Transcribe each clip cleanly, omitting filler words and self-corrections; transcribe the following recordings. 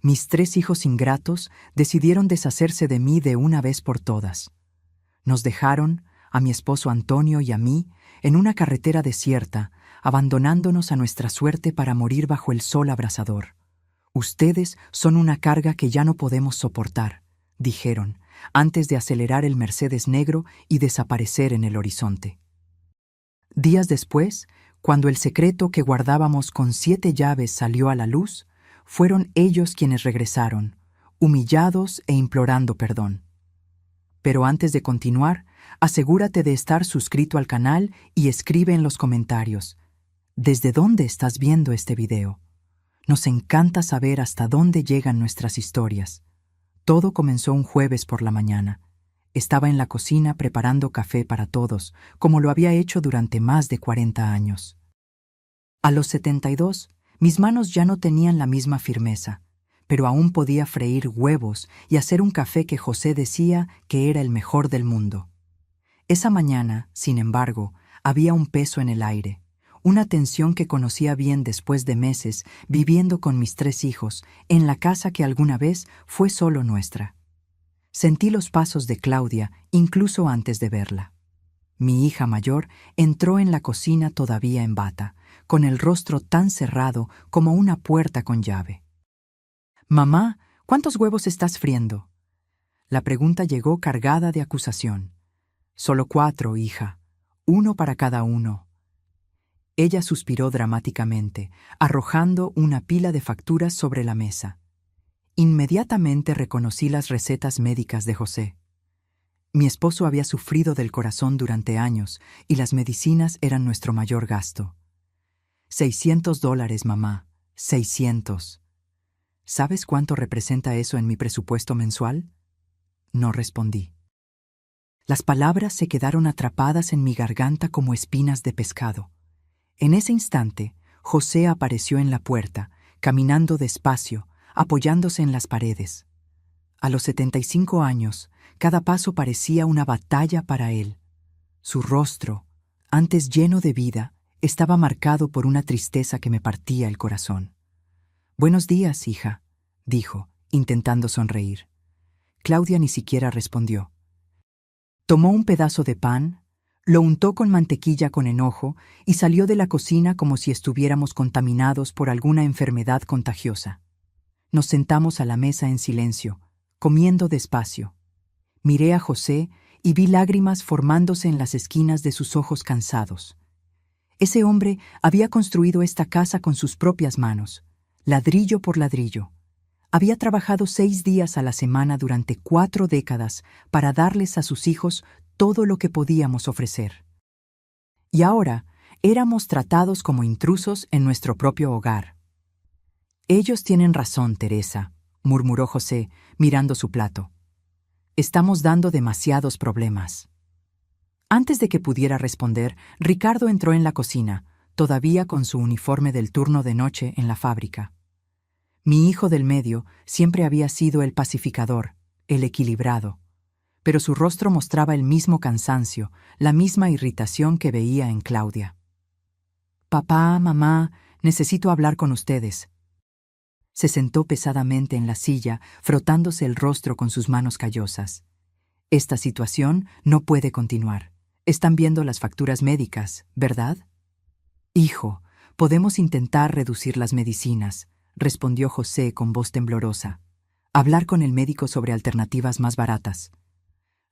Mis 3 hijos ingratos decidieron deshacerse de mí de una vez por todas. Nos dejaron, a mi esposo Antonio y a mí, en una carretera desierta, abandonándonos a nuestra suerte para morir bajo el sol abrasador. Ustedes son una carga que ya no podemos soportar, dijeron, antes de acelerar el Mercedes negro y desaparecer en el horizonte. Días después, cuando el secreto que guardábamos con 7 llaves salió a la luz, fueron ellos quienes regresaron, humillados e implorando perdón. Pero antes de continuar, asegúrate de estar suscrito al canal y escribe en los comentarios, ¿desde dónde estás viendo este video? Nos encanta saber hasta dónde llegan nuestras historias. Todo comenzó un jueves por la mañana. Estaba en la cocina preparando café para todos, como lo había hecho durante más de 40 años. A los 72, mis manos ya no tenían la misma firmeza, pero aún podía freír huevos y hacer un café que José decía que era el mejor del mundo. Esa mañana, sin embargo, había un peso en el aire, una tensión que conocía bien después de meses viviendo con mis 3 hijos en la casa que alguna vez fue solo nuestra. Sentí los pasos de Claudia incluso antes de verla. Mi hija mayor entró en la cocina todavía en bata, con el rostro tan cerrado como una puerta con llave. «Mamá, ¿cuántos huevos estás friendo?» La pregunta llegó cargada de acusación. «Solo 4, hija. 1 para cada uno». Ella suspiró dramáticamente, arrojando una pila de facturas sobre la mesa. Inmediatamente reconocí las recetas médicas de José. Mi esposo había sufrido del corazón durante años y las medicinas eran nuestro mayor gasto. $600, mamá. 600. ¿Sabes cuánto representa eso en mi presupuesto mensual? No respondí. Las palabras se quedaron atrapadas en mi garganta como espinas de pescado. En ese instante, José apareció en la puerta, caminando despacio, apoyándose en las paredes. A los 75 años, cada paso parecía una batalla para él. Su rostro, antes lleno de vida, estaba marcado por una tristeza que me partía el corazón. «Buenos días, hija», dijo, intentando sonreír. Claudia ni siquiera respondió. Tomó un pedazo de pan, lo untó con mantequilla con enojo y salió de la cocina como si estuviéramos contaminados por alguna enfermedad contagiosa. Nos sentamos a la mesa en silencio, comiendo despacio. Miré a José y vi lágrimas formándose en las esquinas de sus ojos cansados. Ese hombre había construido esta casa con sus propias manos, ladrillo por ladrillo. Había trabajado 6 días a la semana durante 4 décadas para darles a sus hijos todo lo que podíamos ofrecer. Y ahora éramos tratados como intrusos en nuestro propio hogar. «Ellos tienen razón, Teresa», murmuró José, mirando su plato. «Estamos dando demasiados problemas». Antes de que pudiera responder, Ricardo entró en la cocina, todavía con su uniforme del turno de noche en la fábrica. Mi hijo del medio siempre había sido el pacificador, el equilibrado, pero su rostro mostraba el mismo cansancio, la misma irritación que veía en Claudia. «Papá, mamá, necesito hablar con ustedes». Se sentó pesadamente en la silla, frotándose el rostro con sus manos callosas. «Esta situación no puede continuar. Están viendo las facturas médicas, ¿verdad?» «Hijo, podemos intentar reducir las medicinas», respondió José con voz temblorosa. «Hablar con el médico sobre alternativas más baratas».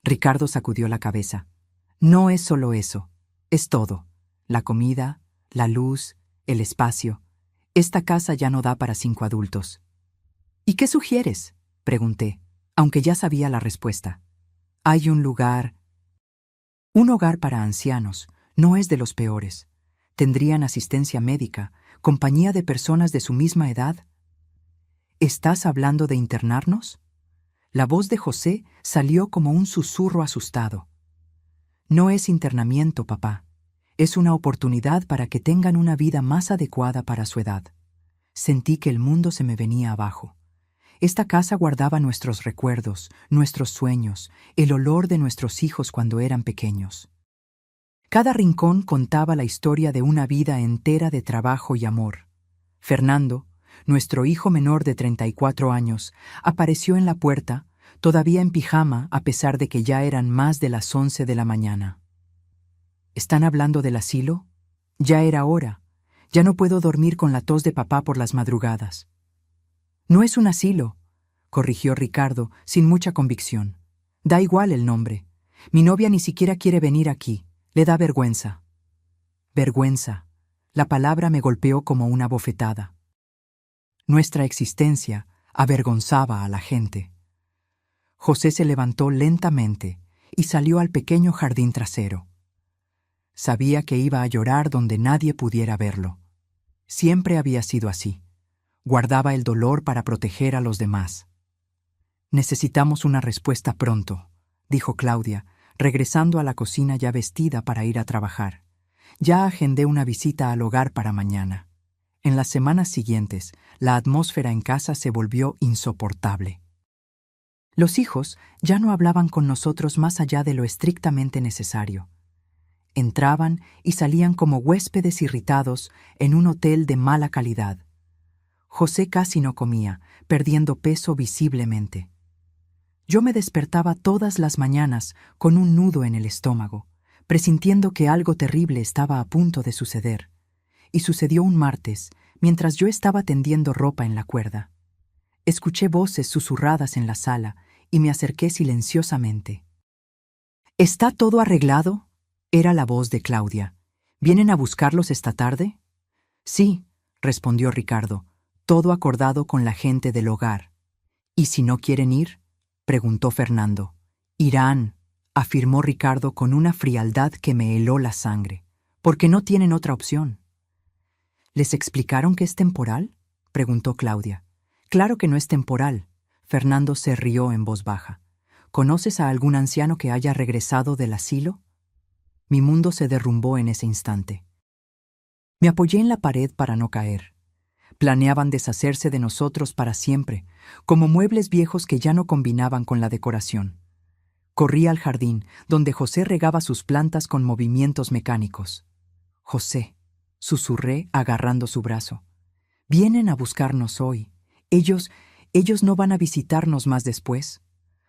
Ricardo sacudió la cabeza. «No es solo eso, es todo. La comida, la luz, el espacio. Esta casa ya no da para 5 adultos». «¿Y qué sugieres?», pregunté, aunque ya sabía la respuesta. «Hay un lugar». «Un hogar para ancianos. No es de los peores. Tendrían asistencia médica, compañía de personas de su misma edad». «¿Estás hablando de internarnos?». La voz de José salió como un susurro asustado. «No es internamiento, papá. Es una oportunidad para que tengan una vida más adecuada para su edad». Sentí que el mundo se me venía abajo. Esta casa guardaba nuestros recuerdos, nuestros sueños, el olor de nuestros hijos cuando eran pequeños. Cada rincón contaba la historia de una vida entera de trabajo y amor. Fernando, nuestro hijo menor de 34 años, apareció en la puerta, todavía en pijama a pesar de que ya eran más de las 11 de la mañana. ¿Están hablando del asilo? Ya era hora. Ya no puedo dormir con la tos de papá por las madrugadas. No es un asilo, corrigió Ricardo sin mucha convicción. Da igual el nombre. Mi novia ni siquiera quiere venir aquí. Le da vergüenza. Vergüenza. La palabra me golpeó como una bofetada. Nuestra existencia avergonzaba a la gente. José se levantó lentamente y salió al pequeño jardín trasero. Sabía que iba a llorar donde nadie pudiera verlo. Siempre había sido así. Guardaba el dolor para proteger a los demás. Necesitamos una respuesta pronto, dijo Claudia, regresando a la cocina ya vestida para ir a trabajar. Ya agendé una visita al hogar para mañana. En las semanas siguientes, la atmósfera en casa se volvió insoportable. Los hijos ya no hablaban con nosotros más allá de lo estrictamente necesario. Entraban y salían como huéspedes irritados en un hotel de mala calidad. José casi no comía, perdiendo peso visiblemente. Yo me despertaba todas las mañanas con un nudo en el estómago, presintiendo que algo terrible estaba a punto de suceder. Y sucedió un martes, mientras yo estaba tendiendo ropa en la cuerda. Escuché voces susurradas en la sala y me acerqué silenciosamente. ¿Está todo arreglado? Era la voz de Claudia. ¿Vienen a buscarlos esta tarde? Sí, respondió Ricardo, todo acordado con la gente del hogar. ¿Y si no quieren ir? Preguntó Fernando. Irán, afirmó Ricardo con una frialdad que me heló la sangre, porque no tienen otra opción. ¿Les explicaron que es temporal? Preguntó Claudia. Claro que no es temporal. Fernando se rió en voz baja. ¿Conoces a algún anciano que haya regresado del asilo? Mi mundo se derrumbó en ese instante. Me apoyé en la pared para no caer. Planeaban deshacerse de nosotros para siempre, como muebles viejos que ya no combinaban con la decoración. Corrí al jardín, donde José regaba sus plantas con movimientos mecánicos. José, susurré agarrando su brazo. Vienen a buscarnos hoy. Ellos no van a visitarnos más después.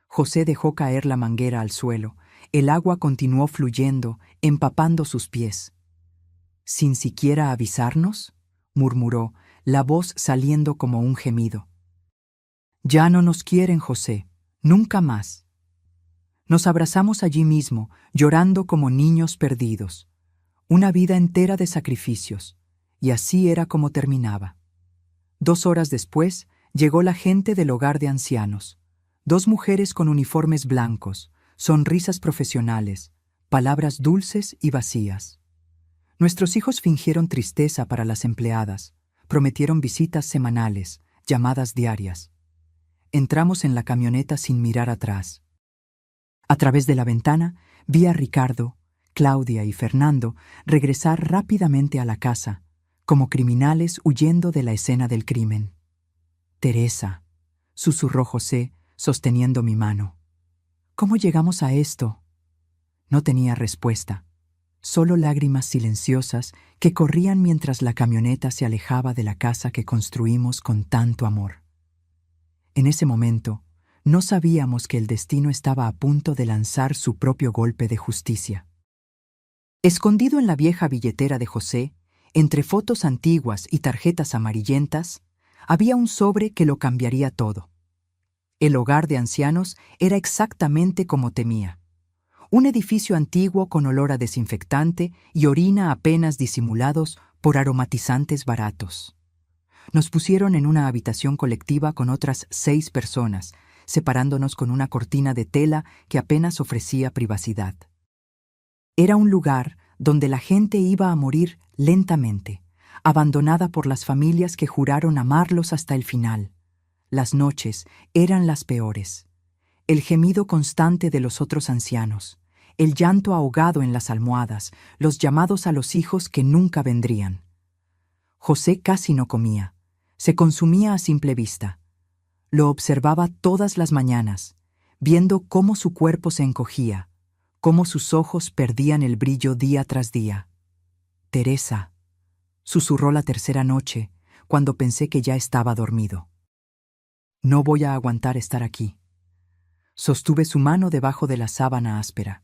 José dejó caer la manguera al suelo. El agua continuó fluyendo, empapando sus pies. ¿Sin siquiera avisarnos?, murmuró, la voz saliendo como un gemido. Ya no nos quieren, José, nunca más. Nos abrazamos allí mismo, llorando como niños perdidos. Una vida entera de sacrificios, y así era como terminaba. 2 horas después, llegó la gente del hogar de ancianos. 2 mujeres con uniformes blancos, sonrisas profesionales, palabras dulces y vacías. Nuestros hijos fingieron tristeza para las empleadas, prometieron visitas semanales, llamadas diarias. Entramos en la camioneta sin mirar atrás. A través de la ventana vi a Ricardo, Claudia y Fernando regresar rápidamente a la casa, como criminales huyendo de la escena del crimen. Teresa, susurró José, sosteniendo mi mano. ¿Cómo llegamos a esto? No tenía respuesta, solo lágrimas silenciosas que corrían mientras la camioneta se alejaba de la casa que construimos con tanto amor. En ese momento, no sabíamos que el destino estaba a punto de lanzar su propio golpe de justicia. Escondido en la vieja billetera de José, entre fotos antiguas y tarjetas amarillentas, había un sobre que lo cambiaría todo. El hogar de ancianos era exactamente como temía. Un edificio antiguo con olor a desinfectante y orina apenas disimulados por aromatizantes baratos. Nos pusieron en una habitación colectiva con otras 6 personas, separándonos con una cortina de tela que apenas ofrecía privacidad. Era un lugar donde la gente iba a morir lentamente, abandonada por las familias que juraron amarlos hasta el final. Las noches eran las peores. El gemido constante de los otros ancianos, el llanto ahogado en las almohadas, los llamados a los hijos que nunca vendrían. José casi no comía, se consumía a simple vista. Lo observaba todas las mañanas, viendo cómo su cuerpo se encogía, cómo sus ojos perdían el brillo día tras día. Teresa, susurró la tercera noche, cuando pensé que ya estaba dormido. No voy a aguantar estar aquí. Sostuve su mano debajo de la sábana áspera.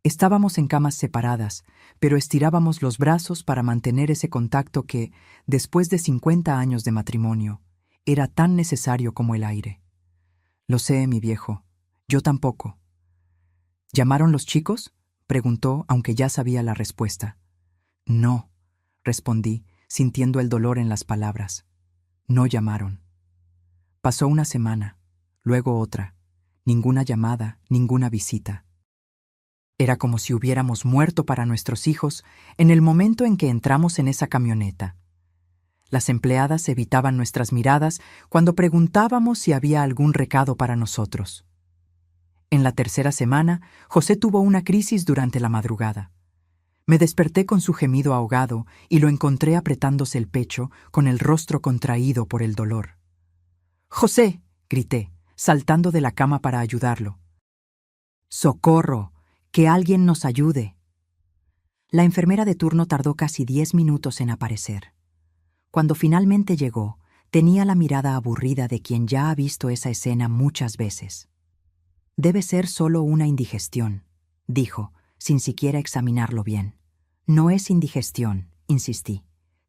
Estábamos en camas separadas, pero estirábamos los brazos para mantener ese contacto que, después de 50 años de matrimonio, era tan necesario como el aire. Lo sé, mi viejo. Yo tampoco. ¿Llamaron los chicos?, preguntó, aunque ya sabía la respuesta. No, respondí, sintiendo el dolor en las palabras. No llamaron. Pasó una semana, luego otra. Ninguna llamada, ninguna visita. Era como si hubiéramos muerto para nuestros hijos en el momento en que entramos en esa camioneta. Las empleadas evitaban nuestras miradas cuando preguntábamos si había algún recado para nosotros. En la tercera semana, José tuvo una crisis durante la madrugada. Me desperté con su gemido ahogado y lo encontré apretándose el pecho, con el rostro contraído por el dolor. «¡José!», grité, saltando de la cama para ayudarlo. «¡Socorro! ¡Que alguien nos ayude!». La enfermera de turno tardó casi 10 minutos en aparecer. Cuando finalmente llegó, tenía la mirada aburrida de quien ya ha visto esa escena muchas veces. «Debe ser solo una indigestión», dijo, sin siquiera examinarlo bien. «No es indigestión», insistí.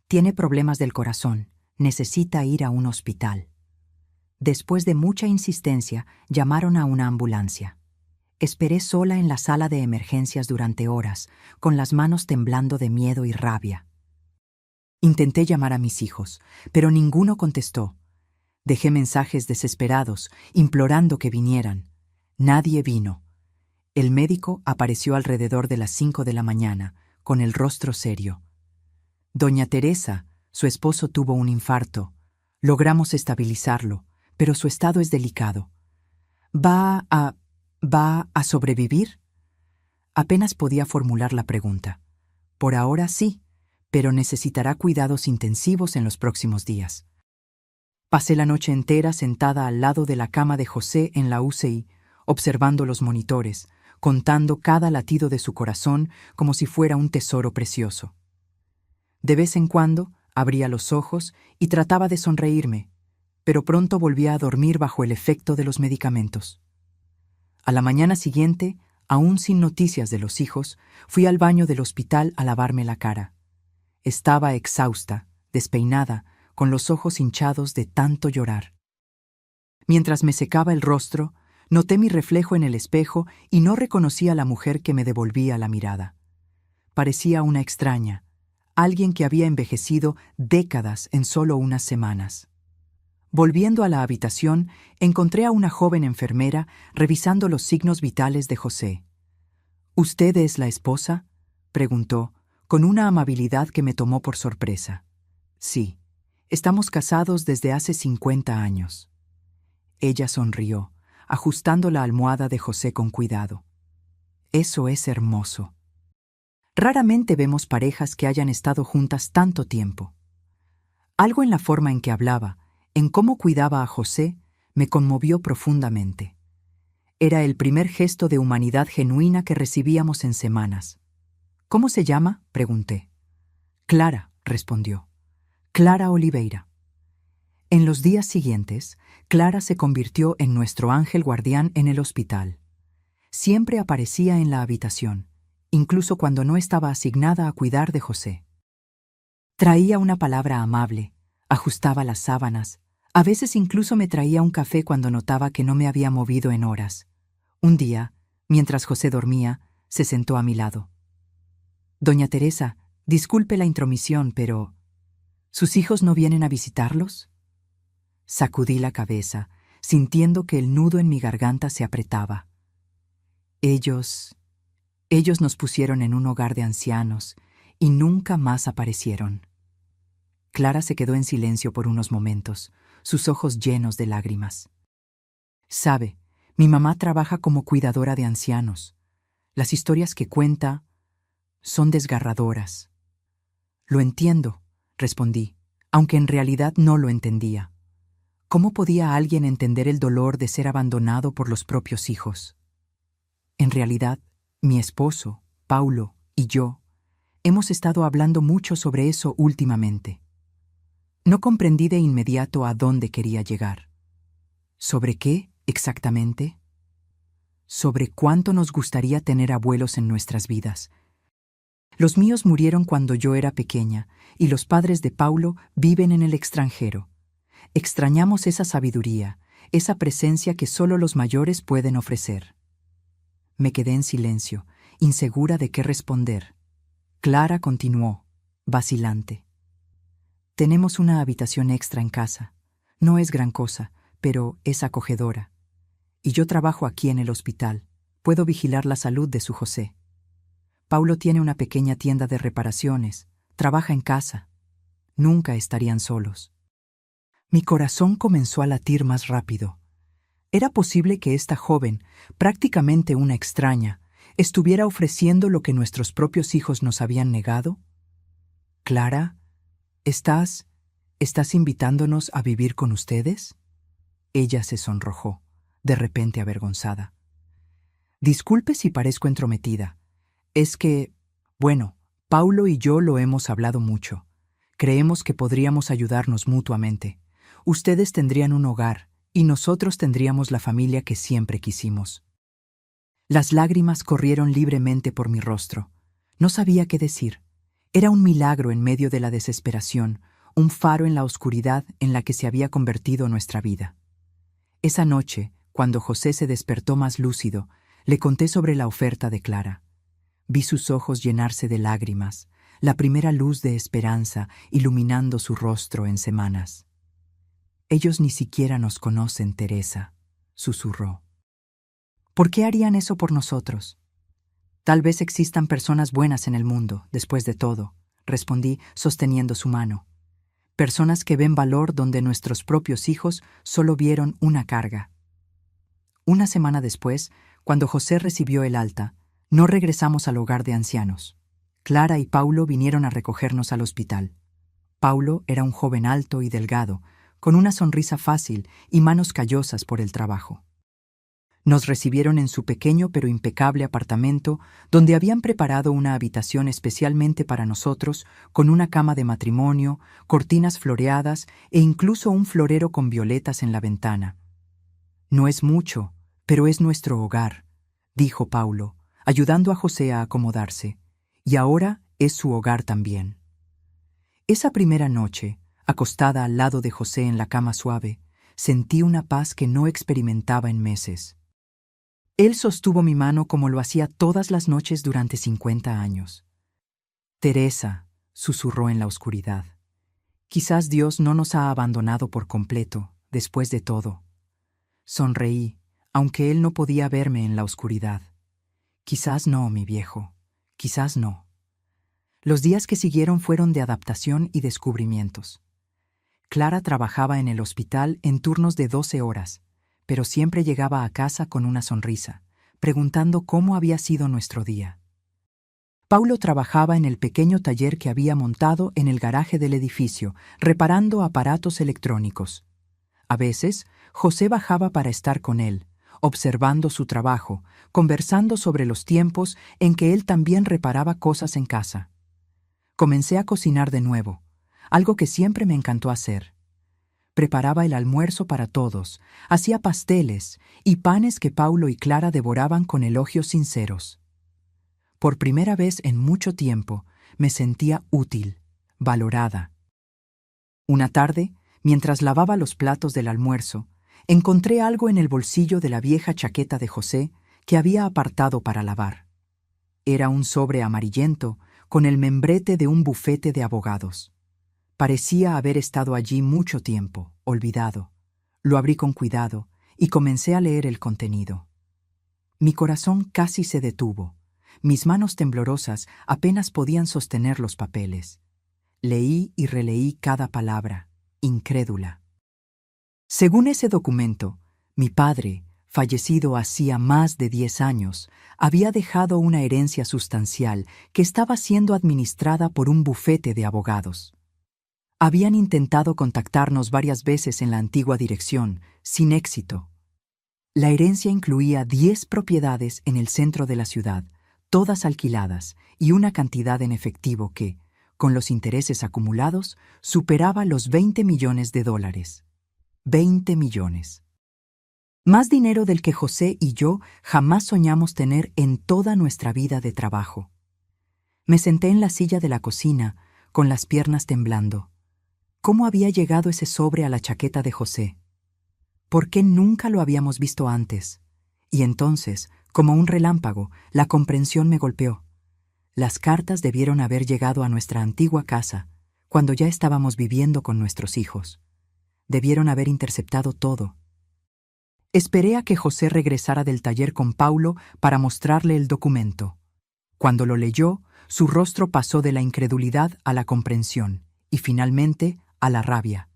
«Tiene problemas del corazón. Necesita ir a un hospital». Después de mucha insistencia, llamaron a una ambulancia. Esperé sola en la sala de emergencias durante horas, con las manos temblando de miedo y rabia. Intenté llamar a mis hijos, pero ninguno contestó. Dejé mensajes desesperados, implorando que vinieran. Nadie vino. El médico apareció alrededor de las 5 de la mañana, con el rostro serio. Doña Teresa, su esposo, tuvo un infarto. Logramos estabilizarlo, pero su estado es delicado. ¿Va a sobrevivir? Apenas podía formular la pregunta. Por ahora sí, pero necesitará cuidados intensivos en los próximos días. Pasé la noche entera sentada al lado de la cama de José en la UCI, observando los monitores, contando cada latido de su corazón como si fuera un tesoro precioso. De vez en cuando abría los ojos y trataba de sonreírme, pero pronto volvía a dormir bajo el efecto de los medicamentos. A la mañana siguiente, aún sin noticias de los hijos, fui al baño del hospital a lavarme la cara. Estaba exhausta, despeinada, con los ojos hinchados de tanto llorar. Mientras me secaba el rostro, noté mi reflejo en el espejo y no reconocí a la mujer que me devolvía la mirada. Parecía una extraña, alguien que había envejecido décadas en solo unas semanas. Volviendo a la habitación, encontré a una joven enfermera revisando los signos vitales de José. «¿Usted es la esposa?», preguntó, con una amabilidad que me tomó por sorpresa. «Sí, estamos casados desde hace 50 años». Ella sonrió, ajustando la almohada de José con cuidado. «Eso es hermoso. Raramente vemos parejas que hayan estado juntas tanto tiempo». Algo en la forma en que hablaba, en cómo cuidaba a José, me conmovió profundamente. Era el primer gesto de humanidad genuina que recibíamos en semanas. «¿Cómo se llama?», pregunté. «Clara», respondió. «Clara Oliveira». En los días siguientes, Clara se convirtió en nuestro ángel guardián en el hospital. Siempre aparecía en la habitación, incluso cuando no estaba asignada a cuidar de José. Traía una palabra amable, ajustaba las sábanas, a veces incluso me traía un café cuando notaba que no me había movido en horas. Un día, mientras José dormía, se sentó a mi lado. «Doña Teresa, disculpe la intromisión, pero ¿sus hijos no vienen a visitarlos?». Sacudí la cabeza, sintiendo que el nudo en mi garganta se apretaba. Ellos nos pusieron en un hogar de ancianos y nunca más aparecieron». Clara se quedó en silencio por unos momentos, sus ojos llenos de lágrimas. «Sabe, mi mamá trabaja como cuidadora de ancianos. Las historias que cuenta son desgarradoras». «Lo entiendo», respondí, aunque en realidad no lo entendía. ¿Cómo podía alguien entender el dolor de ser abandonado por los propios hijos? En realidad, mi esposo, Paulo, y yo hemos estado hablando mucho sobre eso últimamente. No comprendí de inmediato a dónde quería llegar. ¿Sobre qué, exactamente? Sobre cuánto nos gustaría tener abuelos en nuestras vidas. Los míos murieron cuando yo era pequeña, y los padres de Paulo viven en el extranjero. Extrañamos esa sabiduría, esa presencia que solo los mayores pueden ofrecer. Me quedé en silencio, insegura de qué responder. Clara continuó, vacilante. Tenemos una habitación extra en casa. No es gran cosa, pero es acogedora. Y yo trabajo aquí en el hospital. Puedo vigilar la salud de su José. Paulo tiene una pequeña tienda de reparaciones. Trabaja en casa. Nunca estarían solos. Mi corazón comenzó a latir más rápido. ¿Era posible que esta joven, prácticamente una extraña, estuviera ofreciendo lo que nuestros propios hijos nos habían negado? Clara, ¿estás invitándonos a vivir con ustedes? Ella se sonrojó, de repente avergonzada. Disculpe si parezco entrometida. Es que, bueno, Paulo y yo lo hemos hablado mucho. Creemos que podríamos ayudarnos mutuamente. Ustedes tendrían un hogar y nosotros tendríamos la familia que siempre quisimos. Las lágrimas corrieron libremente por mi rostro. No sabía qué decir. Era un milagro en medio de la desesperación, un faro en la oscuridad en la que se había convertido nuestra vida. Esa noche, cuando José se despertó más lúcido, le conté sobre la oferta de Clara. Vi sus ojos llenarse de lágrimas, la primera luz de esperanza iluminando su rostro en semanas. Ellos ni siquiera nos conocen, Teresa, susurró. ¿Por qué harían eso por nosotros? Tal vez existan personas buenas en el mundo, después de todo, respondí, sosteniendo su mano. Personas que ven valor donde nuestros propios hijos solo vieron una carga. Una semana después, cuando José recibió el alta, no regresamos al hogar de ancianos. Clara y Paulo vinieron a recogernos al hospital. Paulo era un joven alto y delgado, con una sonrisa fácil y manos callosas por el trabajo. Nos recibieron en su pequeño pero impecable apartamento, donde habían preparado una habitación especialmente para nosotros, con una cama de matrimonio, cortinas floreadas e incluso un florero con violetas en la ventana. No es mucho, pero es nuestro hogar, dijo Paulo, ayudando a José a acomodarse, y ahora es su hogar también. Esa primera noche, acostada al lado de José en la cama suave, sentí una paz que no experimentaba en meses. Él sostuvo mi mano como lo hacía todas las noches durante 50 años. Teresa, susurró en la oscuridad, quizás Dios no nos ha abandonado por completo, después de todo. Sonreí, aunque él no podía verme en la oscuridad. Quizás no, mi viejo, quizás no. Los días que siguieron fueron de adaptación y descubrimientos. Clara trabajaba en el hospital en turnos de 12 horas, pero siempre llegaba a casa con una sonrisa, preguntando cómo había sido nuestro día. Paulo trabajaba en el pequeño taller que había montado en el garaje del edificio, reparando aparatos electrónicos. A veces, José bajaba para estar con él, observando su trabajo, conversando sobre los tiempos en que él también reparaba cosas en casa. Comencé a cocinar de nuevo, algo que siempre me encantó hacer. Preparaba el almuerzo para todos, hacía pasteles y panes que Paulo y Clara devoraban con elogios sinceros. Por primera vez en mucho tiempo me sentía útil, valorada. Una tarde, mientras lavaba los platos del almuerzo, encontré algo en el bolsillo de la vieja chaqueta de José que había apartado para lavar. Era un sobre amarillento con el membrete de un bufete de abogados. Parecía haber estado allí mucho tiempo, olvidado. Lo abrí con cuidado y comencé a leer el contenido. Mi corazón casi se detuvo. Mis manos temblorosas apenas podían sostener los papeles. Leí y releí cada palabra, incrédula. Según ese documento, mi padre, fallecido hacía más de 10 años, había dejado una herencia sustancial que estaba siendo administrada por un bufete de abogados. Habían intentado contactarnos varias veces en la antigua dirección, sin éxito. La herencia incluía 10 propiedades en el centro de la ciudad, todas alquiladas, y una cantidad en efectivo que, con los intereses acumulados, superaba los $20 millones. 20 millones. Más dinero del que José y yo jamás soñamos tener en toda nuestra vida de trabajo. Me senté en la silla de la cocina, con las piernas temblando. ¿Cómo había llegado ese sobre a la chaqueta de José? ¿Por qué nunca lo habíamos visto antes? Y entonces, como un relámpago, la comprensión me golpeó. Las cartas debieron haber llegado a nuestra antigua casa, cuando ya estábamos viviendo con nuestros hijos. Debieron haber interceptado todo. Esperé a que José regresara del taller con Paulo para mostrarle el documento. Cuando lo leyó, su rostro pasó de la incredulidad a la comprensión y finalmente a la rabia.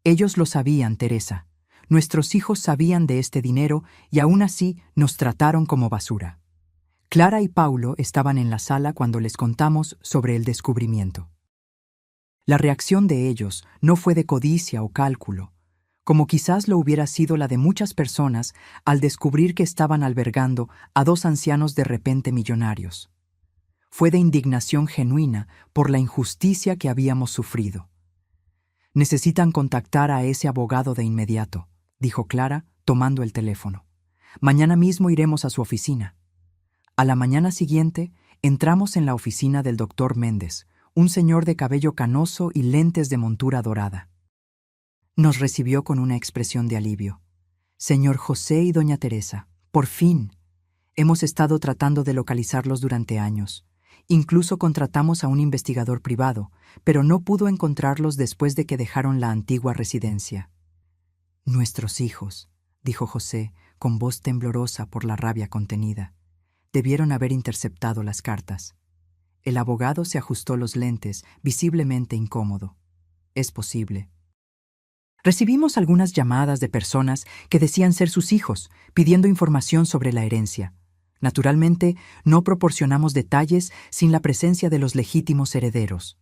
Ellos lo sabían, Teresa. Nuestros hijos sabían de este dinero y aún así nos trataron como basura. Clara y Paulo estaban en la sala cuando les contamos sobre el descubrimiento. La reacción de ellos no fue de codicia o cálculo, como quizás lo hubiera sido la de muchas personas al descubrir que estaban albergando a dos ancianos de repente millonarios. Fue de indignación genuina por la injusticia que habíamos sufrido. «Necesitan contactar a ese abogado de inmediato», dijo Clara, tomando el teléfono. «Mañana mismo iremos a su oficina». A la mañana siguiente, entramos en la oficina del doctor Méndez, un señor de cabello canoso y lentes de montura dorada. Nos recibió con una expresión de alivio. «Señor José y doña Teresa, por fin. Hemos estado tratando de localizarlos durante años. Incluso contratamos a un investigador privado, pero no pudo encontrarlos después de que dejaron la antigua residencia». «Nuestros hijos», dijo José, con voz temblorosa por la rabia contenida. «Debieron haber interceptado las cartas». El abogado se ajustó los lentes, visiblemente incómodo. «Es posible». Recibimos algunas llamadas de personas que decían ser sus hijos, pidiendo información sobre la herencia. Naturalmente, no proporcionamos detalles sin la presencia de los legítimos herederos.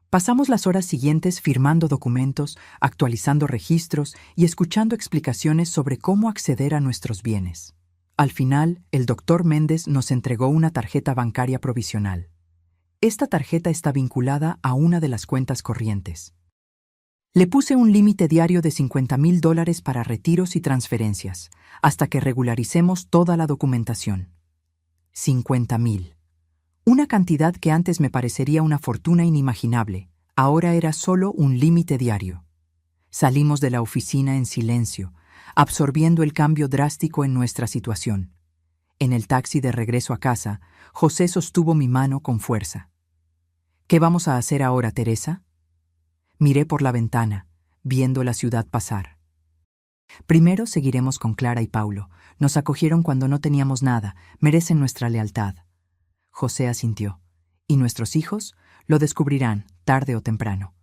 Pasamos las horas siguientes firmando documentos, actualizando registros y escuchando explicaciones sobre cómo acceder a nuestros bienes. Al final, el doctor Méndez nos entregó una tarjeta bancaria provisional. Esta tarjeta está vinculada a una de las cuentas corrientes. Le puse un límite diario de $50,000 para retiros y transferencias, hasta que regularicemos toda la documentación. 50,000. Una cantidad que antes me parecería una fortuna inimaginable, ahora era solo un límite diario. Salimos de la oficina en silencio, absorbiendo el cambio drástico en nuestra situación. En el taxi de regreso a casa, José sostuvo mi mano con fuerza. «¿Qué vamos a hacer ahora, Teresa?» Miré por la ventana, viendo la ciudad pasar. «Primero seguiremos con Clara y Paulo. Nos acogieron cuando no teníamos nada, merecen nuestra lealtad». José asintió. «Y nuestros hijos lo descubrirán, tarde o temprano».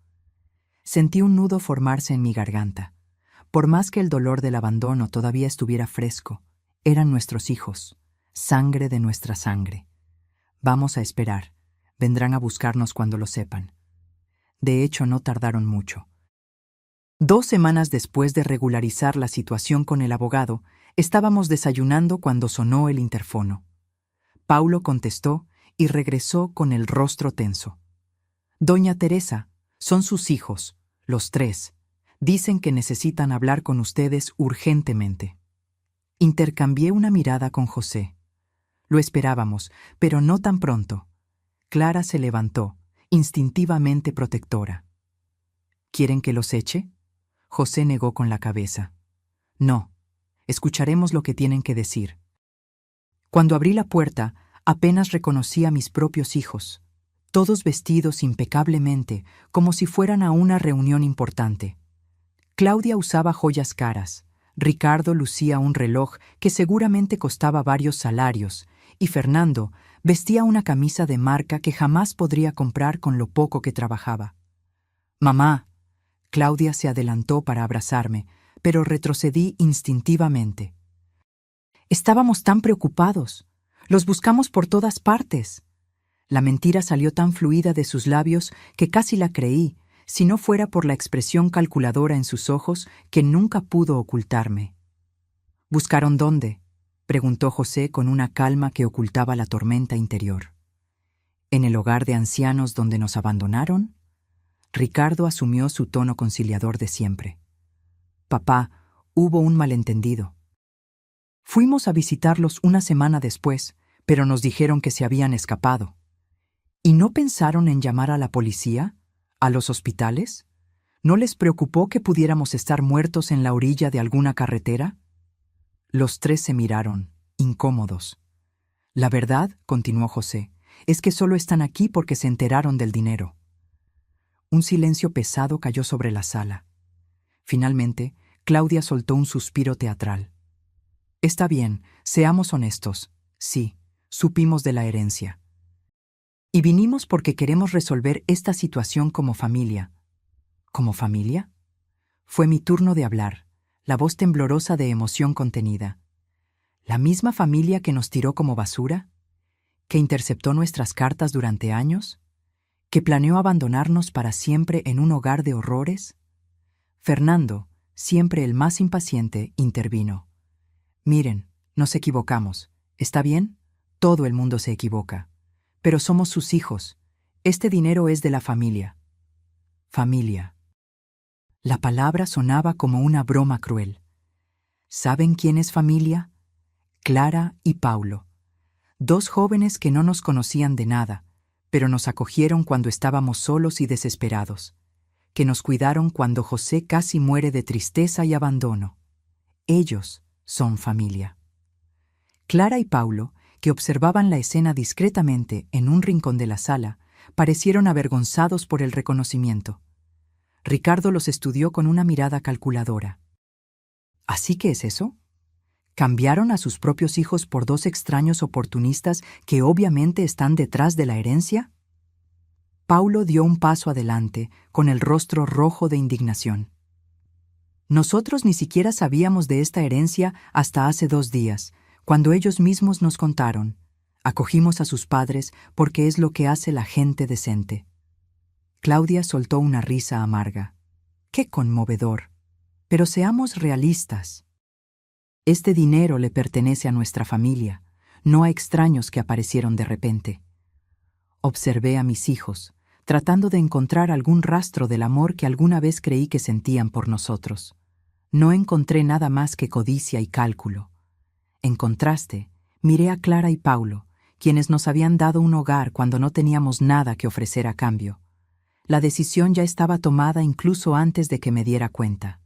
Sentí un nudo formarse en mi garganta. Por más que el dolor del abandono todavía estuviera fresco, eran nuestros hijos, sangre de nuestra sangre. Vamos a esperar. Vendrán a buscarnos cuando lo sepan. De hecho, no tardaron mucho. 2 semanas después de regularizar la situación con el abogado, estábamos desayunando cuando sonó el interfono. Paulo contestó y regresó con el rostro tenso. «Doña Teresa, son sus hijos, los 3. Dicen que necesitan hablar con ustedes urgentemente». Intercambié una mirada con José. Lo esperábamos, pero no tan pronto. Clara se levantó, instintivamente protectora. «¿Quieren que los eche?» José negó con la cabeza. «No, escucharemos lo que tienen que decir». Cuando abrí la puerta, apenas reconocí a mis propios hijos, todos vestidos impecablemente, como si fueran a una reunión importante. Claudia usaba joyas caras, Ricardo lucía un reloj que seguramente costaba varios salarios, y Fernando vestía una camisa de marca que jamás podría comprar con lo poco que trabajaba. «Mamá», Claudia se adelantó para abrazarme, pero retrocedí instintivamente. «Estábamos tan preocupados. Los buscamos por todas partes». La mentira salió tan fluida de sus labios que casi la creí, si no fuera por la expresión calculadora en sus ojos que nunca pudo ocultarme. «¿Buscaron dónde?», preguntó José con una calma que ocultaba la tormenta interior. ¿En el hogar de ancianos donde nos abandonaron? Ricardo asumió su tono conciliador de siempre. Papá, hubo un malentendido. Fuimos a visitarlos una semana después, pero nos dijeron que se habían escapado. ¿Y no pensaron en llamar a la policía? ¿A los hospitales? ¿No les preocupó que pudiéramos estar muertos en la orilla de alguna carretera? Los tres se miraron, incómodos. La verdad, continuó José, es que solo están aquí porque se enteraron del dinero. Un silencio pesado cayó sobre la sala. Finalmente, Claudia soltó un suspiro teatral. Está bien, seamos honestos. Sí, supimos de la herencia. Y vinimos porque queremos resolver esta situación como familia. ¿Como familia? Fue mi turno de hablar, la voz temblorosa de emoción contenida. ¿La misma familia que nos tiró como basura? ¿Que interceptó nuestras cartas durante años? ¿Que planeó abandonarnos para siempre en un hogar de horrores? Fernando, siempre el más impaciente, intervino. Miren, nos equivocamos. ¿Está bien? Todo el mundo se equivoca. Pero somos sus hijos. Este dinero es de la familia. Familia. La palabra sonaba como una broma cruel. ¿Saben quién es familia? Clara y Paulo. Dos jóvenes que no nos conocían de nada, pero nos acogieron cuando estábamos solos y desesperados, que nos cuidaron cuando José casi muere de tristeza y abandono. Ellos son familia. Clara y Paulo, que observaban la escena discretamente en un rincón de la sala, parecieron avergonzados por el reconocimiento. Ricardo los estudió con una mirada calculadora. ¿Así que es eso? ¿Cambiaron a sus propios hijos por dos extraños oportunistas que obviamente están detrás de la herencia? Paulo dio un paso adelante, con el rostro rojo de indignación. Nosotros ni siquiera sabíamos de esta herencia hasta hace 2 días, cuando ellos mismos nos contaron. Acogimos a sus padres porque es lo que hace la gente decente. Claudia soltó una risa amarga. ¡Qué conmovedor! Pero seamos realistas. Este dinero le pertenece a nuestra familia, no a extraños que aparecieron de repente. Observé a mis hijos, tratando de encontrar algún rastro del amor que alguna vez creí que sentían por nosotros. No encontré nada más que codicia y cálculo. En contraste, miré a Clara y Paulo, quienes nos habían dado un hogar cuando no teníamos nada que ofrecer a cambio. La decisión ya estaba tomada incluso antes de que me diera cuenta.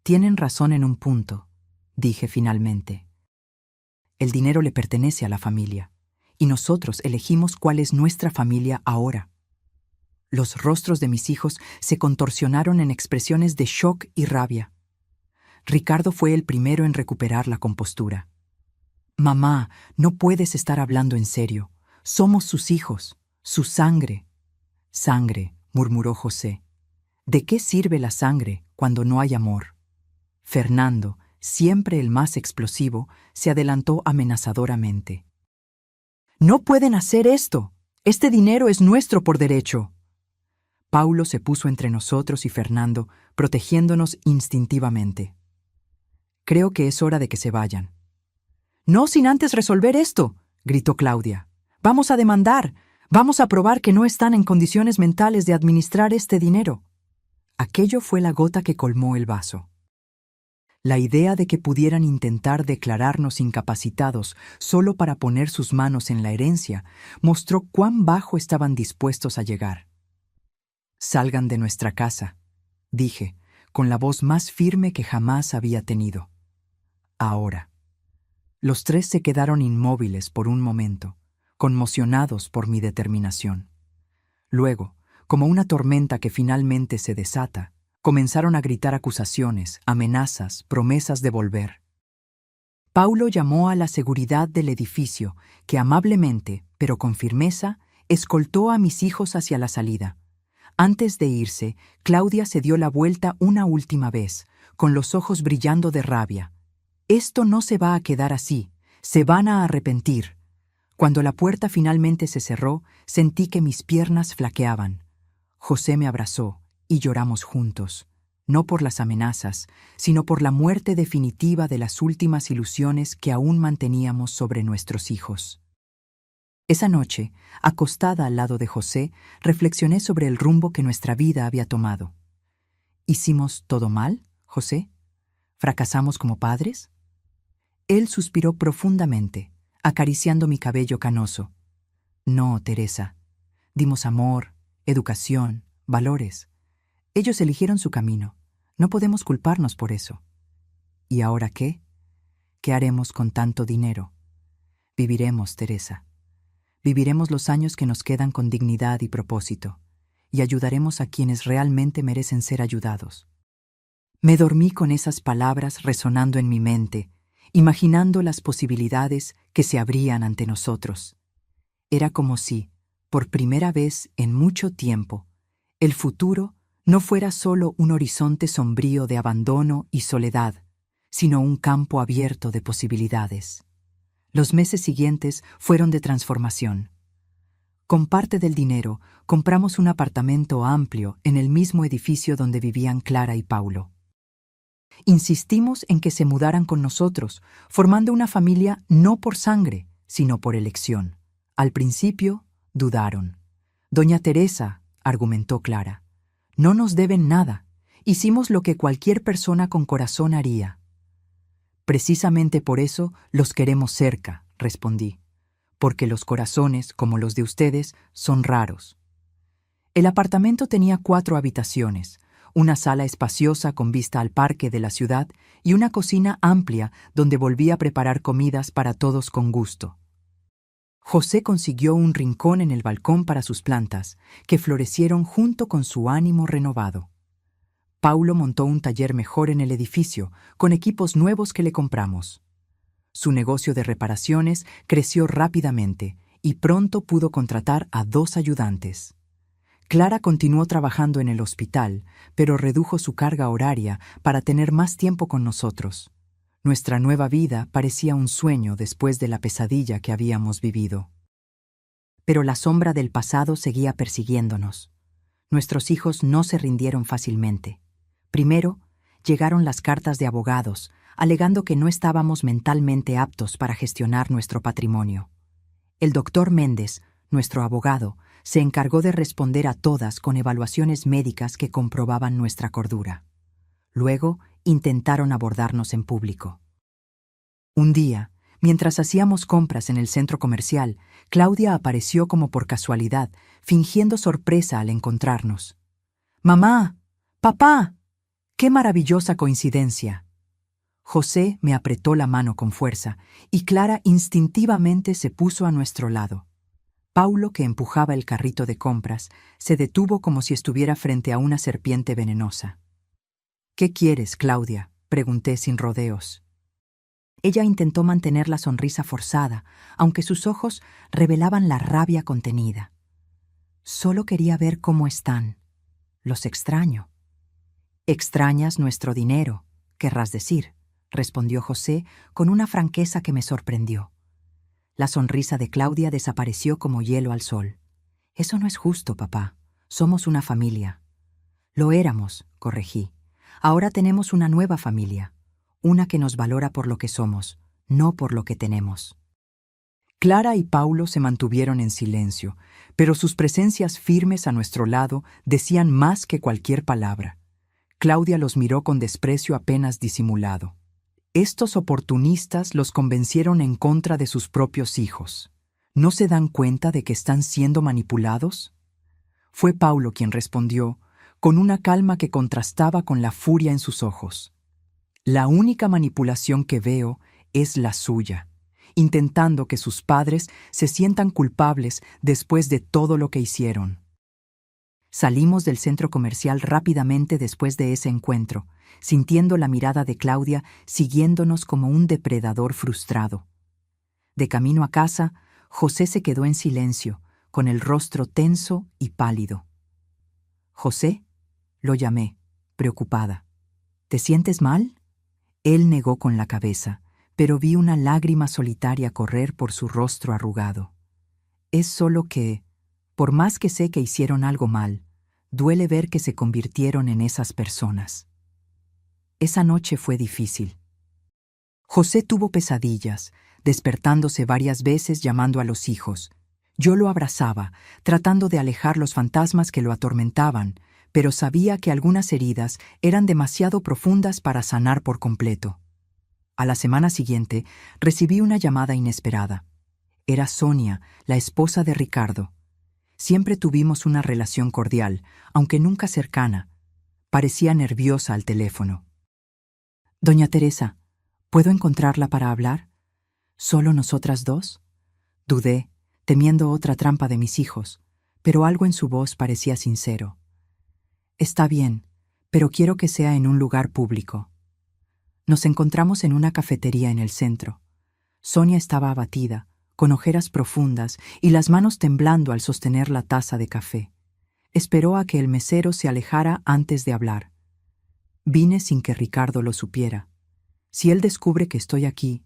Tienen razón en un punto, dije finalmente. El dinero le pertenece a la familia, y nosotros elegimos cuál es nuestra familia ahora. Los rostros de mis hijos se contorsionaron en expresiones de shock y rabia. Ricardo fue el primero en recuperar la compostura. Mamá, no puedes estar hablando en serio. Somos sus hijos, su sangre. Sangre, murmuró José. ¿De qué sirve la sangre cuando no hay amor? Fernando, siempre el más explosivo, se adelantó amenazadoramente. ¡No pueden hacer esto! Este dinero es nuestro por derecho. Paulo se puso entre nosotros y Fernando, protegiéndonos instintivamente. Creo que es hora de que se vayan. No sin antes resolver esto, gritó Claudia. Vamos a demandar. Vamos a probar que no están en condiciones mentales de administrar este dinero. Aquello fue la gota que colmó el vaso. La idea de que pudieran intentar declararnos incapacitados solo para poner sus manos en la herencia mostró cuán bajo estaban dispuestos a llegar. Salgan de nuestra casa, dije, con la voz más firme que jamás había tenido. Ahora. Los tres se quedaron inmóviles por un momento, conmocionados por mi determinación. Luego, como una tormenta que finalmente se desata, comenzaron a gritar acusaciones, amenazas, promesas de volver. Paulo llamó a la seguridad del edificio, que amablemente, pero con firmeza, escoltó a mis hijos hacia la salida. Antes de irse, Claudia se dio la vuelta una última vez, con los ojos brillando de rabia. Esto no se va a quedar así, se van a arrepentir. Cuando la puerta finalmente se cerró, sentí que mis piernas flaqueaban. José me abrazó y lloramos juntos, no por las amenazas, sino por la muerte definitiva de las últimas ilusiones que aún manteníamos sobre nuestros hijos. Esa noche, acostada al lado de José, reflexioné sobre el rumbo que nuestra vida había tomado. ¿Hicimos todo mal, José? ¿Fracasamos como padres? Él suspiró profundamente, acariciando mi cabello canoso. No, Teresa. Dimos amor, educación, valores. Ellos eligieron su camino. No podemos culparnos por eso. ¿Y ahora qué? ¿Qué haremos con tanto dinero? Viviremos, Teresa. Viviremos los años que nos quedan con dignidad y propósito, y ayudaremos a quienes realmente merecen ser ayudados. Me dormí con esas palabras resonando en mi mente, imaginando las posibilidades que se abrían ante nosotros. Era como si, por primera vez en mucho tiempo, el futuro no fuera solo un horizonte sombrío de abandono y soledad, sino un campo abierto de posibilidades. Los meses siguientes fueron de transformación. Con parte del dinero, compramos un apartamento amplio en el mismo edificio donde vivían Clara y Paulo. Insistimos en que se mudaran con nosotros, formando una familia no por sangre, sino por elección. Al principio, dudaron. Doña Teresa, argumentó Clara, no nos deben nada. Hicimos lo que cualquier persona con corazón haría. Precisamente por eso los queremos cerca, respondí, porque los corazones, como los de ustedes, son raros. El apartamento tenía 4 habitaciones, una sala espaciosa con vista al parque de la ciudad y una cocina amplia donde volví a preparar comidas para todos con gusto. José consiguió un rincón en el balcón para sus plantas, que florecieron junto con su ánimo renovado. Paulo montó un taller mejor en el edificio, con equipos nuevos que le compramos. Su negocio de reparaciones creció rápidamente y pronto pudo contratar a 2 ayudantes. Clara continuó trabajando en el hospital, pero redujo su carga horaria para tener más tiempo con nosotros. Nuestra nueva vida parecía un sueño después de la pesadilla que habíamos vivido. Pero la sombra del pasado seguía persiguiéndonos. Nuestros hijos no se rindieron fácilmente. Primero, llegaron las cartas de abogados, alegando que no estábamos mentalmente aptos para gestionar nuestro patrimonio. El doctor Méndez, nuestro abogado, se encargó de responder a todas con evaluaciones médicas que comprobaban nuestra cordura. Luego, intentaron abordarnos en público. Un día, mientras hacíamos compras en el centro comercial, Claudia apareció como por casualidad, fingiendo sorpresa al encontrarnos. «¡Mamá! ¡Papá! ¡Qué maravillosa coincidencia!». José me apretó la mano con fuerza y Clara instintivamente se puso a nuestro lado. Paulo, que empujaba el carrito de compras, se detuvo como si estuviera frente a una serpiente venenosa. «¿Qué quieres, Claudia?», pregunté sin rodeos. Ella intentó mantener la sonrisa forzada, aunque sus ojos revelaban la rabia contenida. «Solo quería ver cómo están. Los extraño». «Extrañas nuestro dinero, querrás decir», respondió José con una franqueza que me sorprendió. La sonrisa de Claudia desapareció como hielo al sol. «Eso no es justo, papá. Somos una familia». «Lo éramos», corregí. «Ahora tenemos una nueva familia, una que nos valora por lo que somos, no por lo que tenemos». Clara y Paulo se mantuvieron en silencio, pero sus presencias firmes a nuestro lado decían más que cualquier palabra. Claudia los miró con desprecio apenas disimulado. Estos oportunistas los convencieron en contra de sus propios hijos. ¿No se dan cuenta de que están siendo manipulados? Fue Paulo quien respondió, con una calma que contrastaba con la furia en sus ojos. «La única manipulación que veo es la suya, intentando que sus padres se sientan culpables después de todo lo que hicieron». Salimos del centro comercial rápidamente después de ese encuentro, sintiendo la mirada de Claudia siguiéndonos como un depredador frustrado. De camino a casa, José se quedó en silencio, con el rostro tenso y pálido. «¿José?», lo llamé, preocupada. «¿Te sientes mal?». Él negó con la cabeza, pero vi una lágrima solitaria correr por su rostro arrugado. «Es solo que, por más que sé que hicieron algo mal, duele ver que se convirtieron en esas personas». Esa noche fue difícil. José tuvo pesadillas, despertándose varias veces llamando a los hijos, Yo lo abrazaba, tratando de alejar los fantasmas que lo atormentaban, pero sabía que algunas heridas eran demasiado profundas para sanar por completo. A la semana siguiente, recibí una llamada inesperada. Era Sonia, la esposa de Ricardo. Siempre tuvimos una relación cordial, aunque nunca cercana. Parecía nerviosa al teléfono. «Doña Teresa, ¿puedo encontrarla para hablar? ¿Solo nosotras dos?» Dudé, temiendo otra trampa de mis hijos, pero algo en su voz parecía sincero. «Está bien, pero quiero que sea en un lugar público». Nos encontramos en una cafetería en el centro. Sonia estaba abatida, con ojeras profundas y las manos temblando al sostener la taza de café. Esperó a que el mesero se alejara antes de hablar. Vine sin que Ricardo lo supiera. Si él descubre que estoy aquí...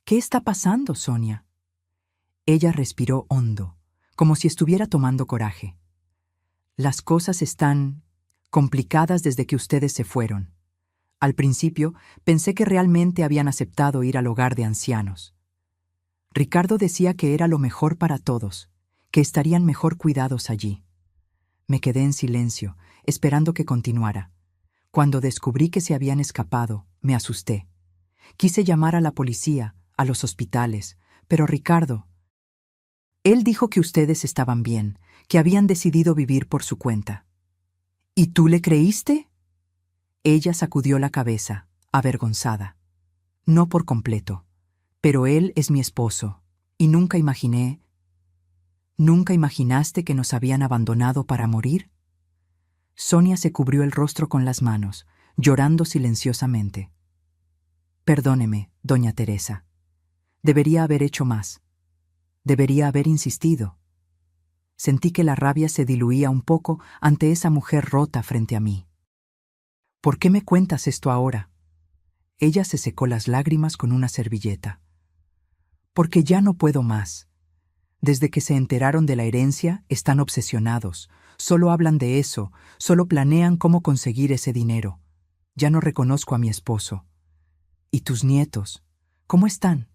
«¿Qué está pasando, Sonia?» Ella respiró hondo, como si estuviera tomando coraje. «Las cosas están complicadas desde que ustedes se fueron. Al principio pensé que realmente habían aceptado ir al hogar de ancianos. Ricardo decía que era lo mejor para todos, que estarían mejor cuidados allí». Me quedé en silencio, esperando que continuara. Cuando descubrí que se habían escapado, me asusté. Quise llamar a la policía, a los hospitales, pero Ricardo... Él dijo que ustedes estaban bien, que habían decidido vivir por su cuenta. ¿Y tú le creíste? Ella sacudió la cabeza, avergonzada. No por completo, pero él es mi esposo, y nunca imaginé... ¿Nunca imaginaste que nos habían abandonado para morir? Sonia se cubrió el rostro con las manos, llorando silenciosamente. Perdóneme, doña Teresa. Debería haber hecho más. Debería haber insistido. Sentí que la rabia se diluía un poco ante esa mujer rota frente a mí. ¿Por qué me cuentas esto ahora? Ella se secó las lágrimas con una servilleta. Porque ya no puedo más. Desde que se enteraron de la herencia, están obsesionados. Solo hablan de eso, solo planean cómo conseguir ese dinero. Ya no reconozco a mi esposo. ¿Y tus nietos? ¿Cómo están?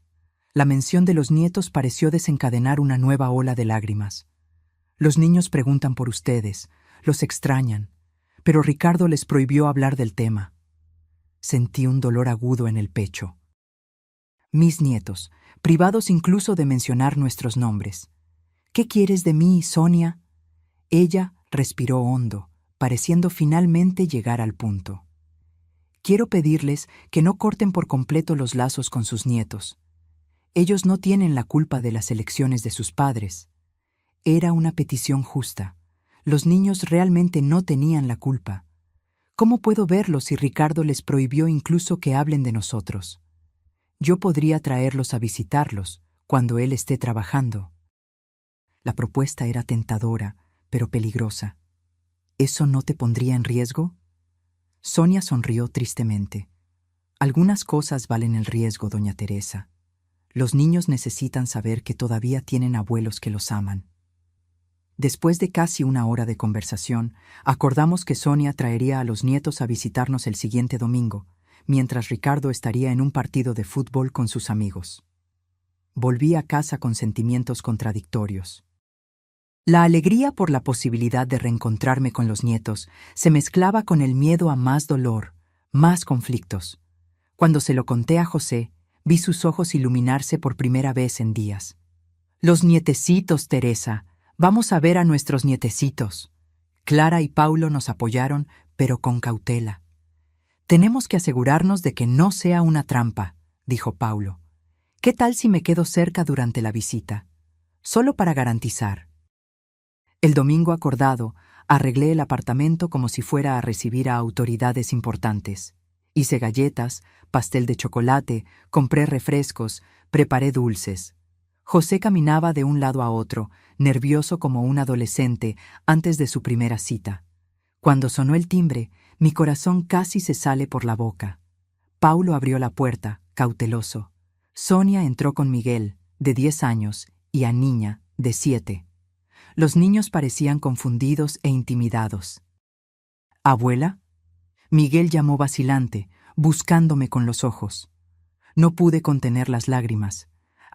La mención de los nietos pareció desencadenar una nueva ola de lágrimas. Los niños preguntan por ustedes, los extrañan, pero Ricardo les prohibió hablar del tema. Sentí un dolor agudo en el pecho. Mis nietos, privados incluso de mencionar nuestros nombres. ¿Qué quieres de mí, Sonia? Ella respiró hondo, pareciendo finalmente llegar al punto. Quiero pedirles que no corten por completo los lazos con sus nietos. Ellos no tienen la culpa de las elecciones de sus padres. Era una petición justa. Los niños realmente no tenían la culpa. ¿Cómo puedo verlos si Ricardo les prohibió incluso que hablen de nosotros? Yo podría traerlos a visitarlos cuando él esté trabajando. La propuesta era tentadora, pero peligrosa. ¿Eso no te pondría en riesgo? Sonia sonrió tristemente. Algunas cosas valen el riesgo, doña Teresa. Los niños necesitan saber que todavía tienen abuelos que los aman. Después de casi una hora de conversación, acordamos que Sonia traería a los nietos a visitarnos el siguiente domingo, mientras Ricardo estaría en un partido de fútbol con sus amigos. Volví a casa con sentimientos contradictorios. La alegría por la posibilidad de reencontrarme con los nietos se mezclaba con el miedo a más dolor, más conflictos. Cuando se lo conté a José, vi sus ojos iluminarse por primera vez en días. «Los nietecitos, Teresa. Vamos a ver a nuestros nietecitos». Clara y Paulo nos apoyaron, pero con cautela. «Tenemos que asegurarnos de que no sea una trampa», dijo Paulo. «¿Qué tal si me quedo cerca durante la visita? Solo para garantizar». El domingo acordado, arreglé el apartamento como si fuera a recibir a autoridades importantes. Hice galletas, pastel de chocolate, compré refrescos, preparé dulces. José caminaba de un lado a otro, nervioso como un adolescente antes de su primera cita. Cuando sonó el timbre, mi corazón casi se sale por la boca. Paulo abrió la puerta, cauteloso. Sonia entró con Miguel, de 10 años, y a Niña, de 7. Los niños parecían confundidos e intimidados. «¿Abuela?» Miguel llamó vacilante, buscándome con los ojos. No pude contener las lágrimas.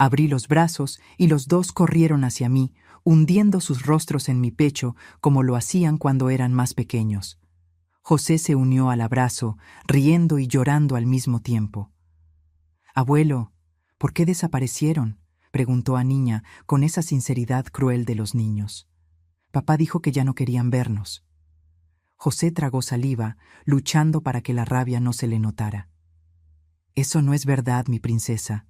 Abrí los brazos y los dos corrieron hacia mí, hundiendo sus rostros en mi pecho como lo hacían cuando eran más pequeños. José se unió al abrazo, riendo y llorando al mismo tiempo. «Abuelo, ¿por qué desaparecieron?», preguntó a Niña con esa sinceridad cruel de los niños. «Papá dijo que ya no querían vernos». José tragó saliva, luchando para que la rabia no se le notara. «Eso no es verdad, mi princesa.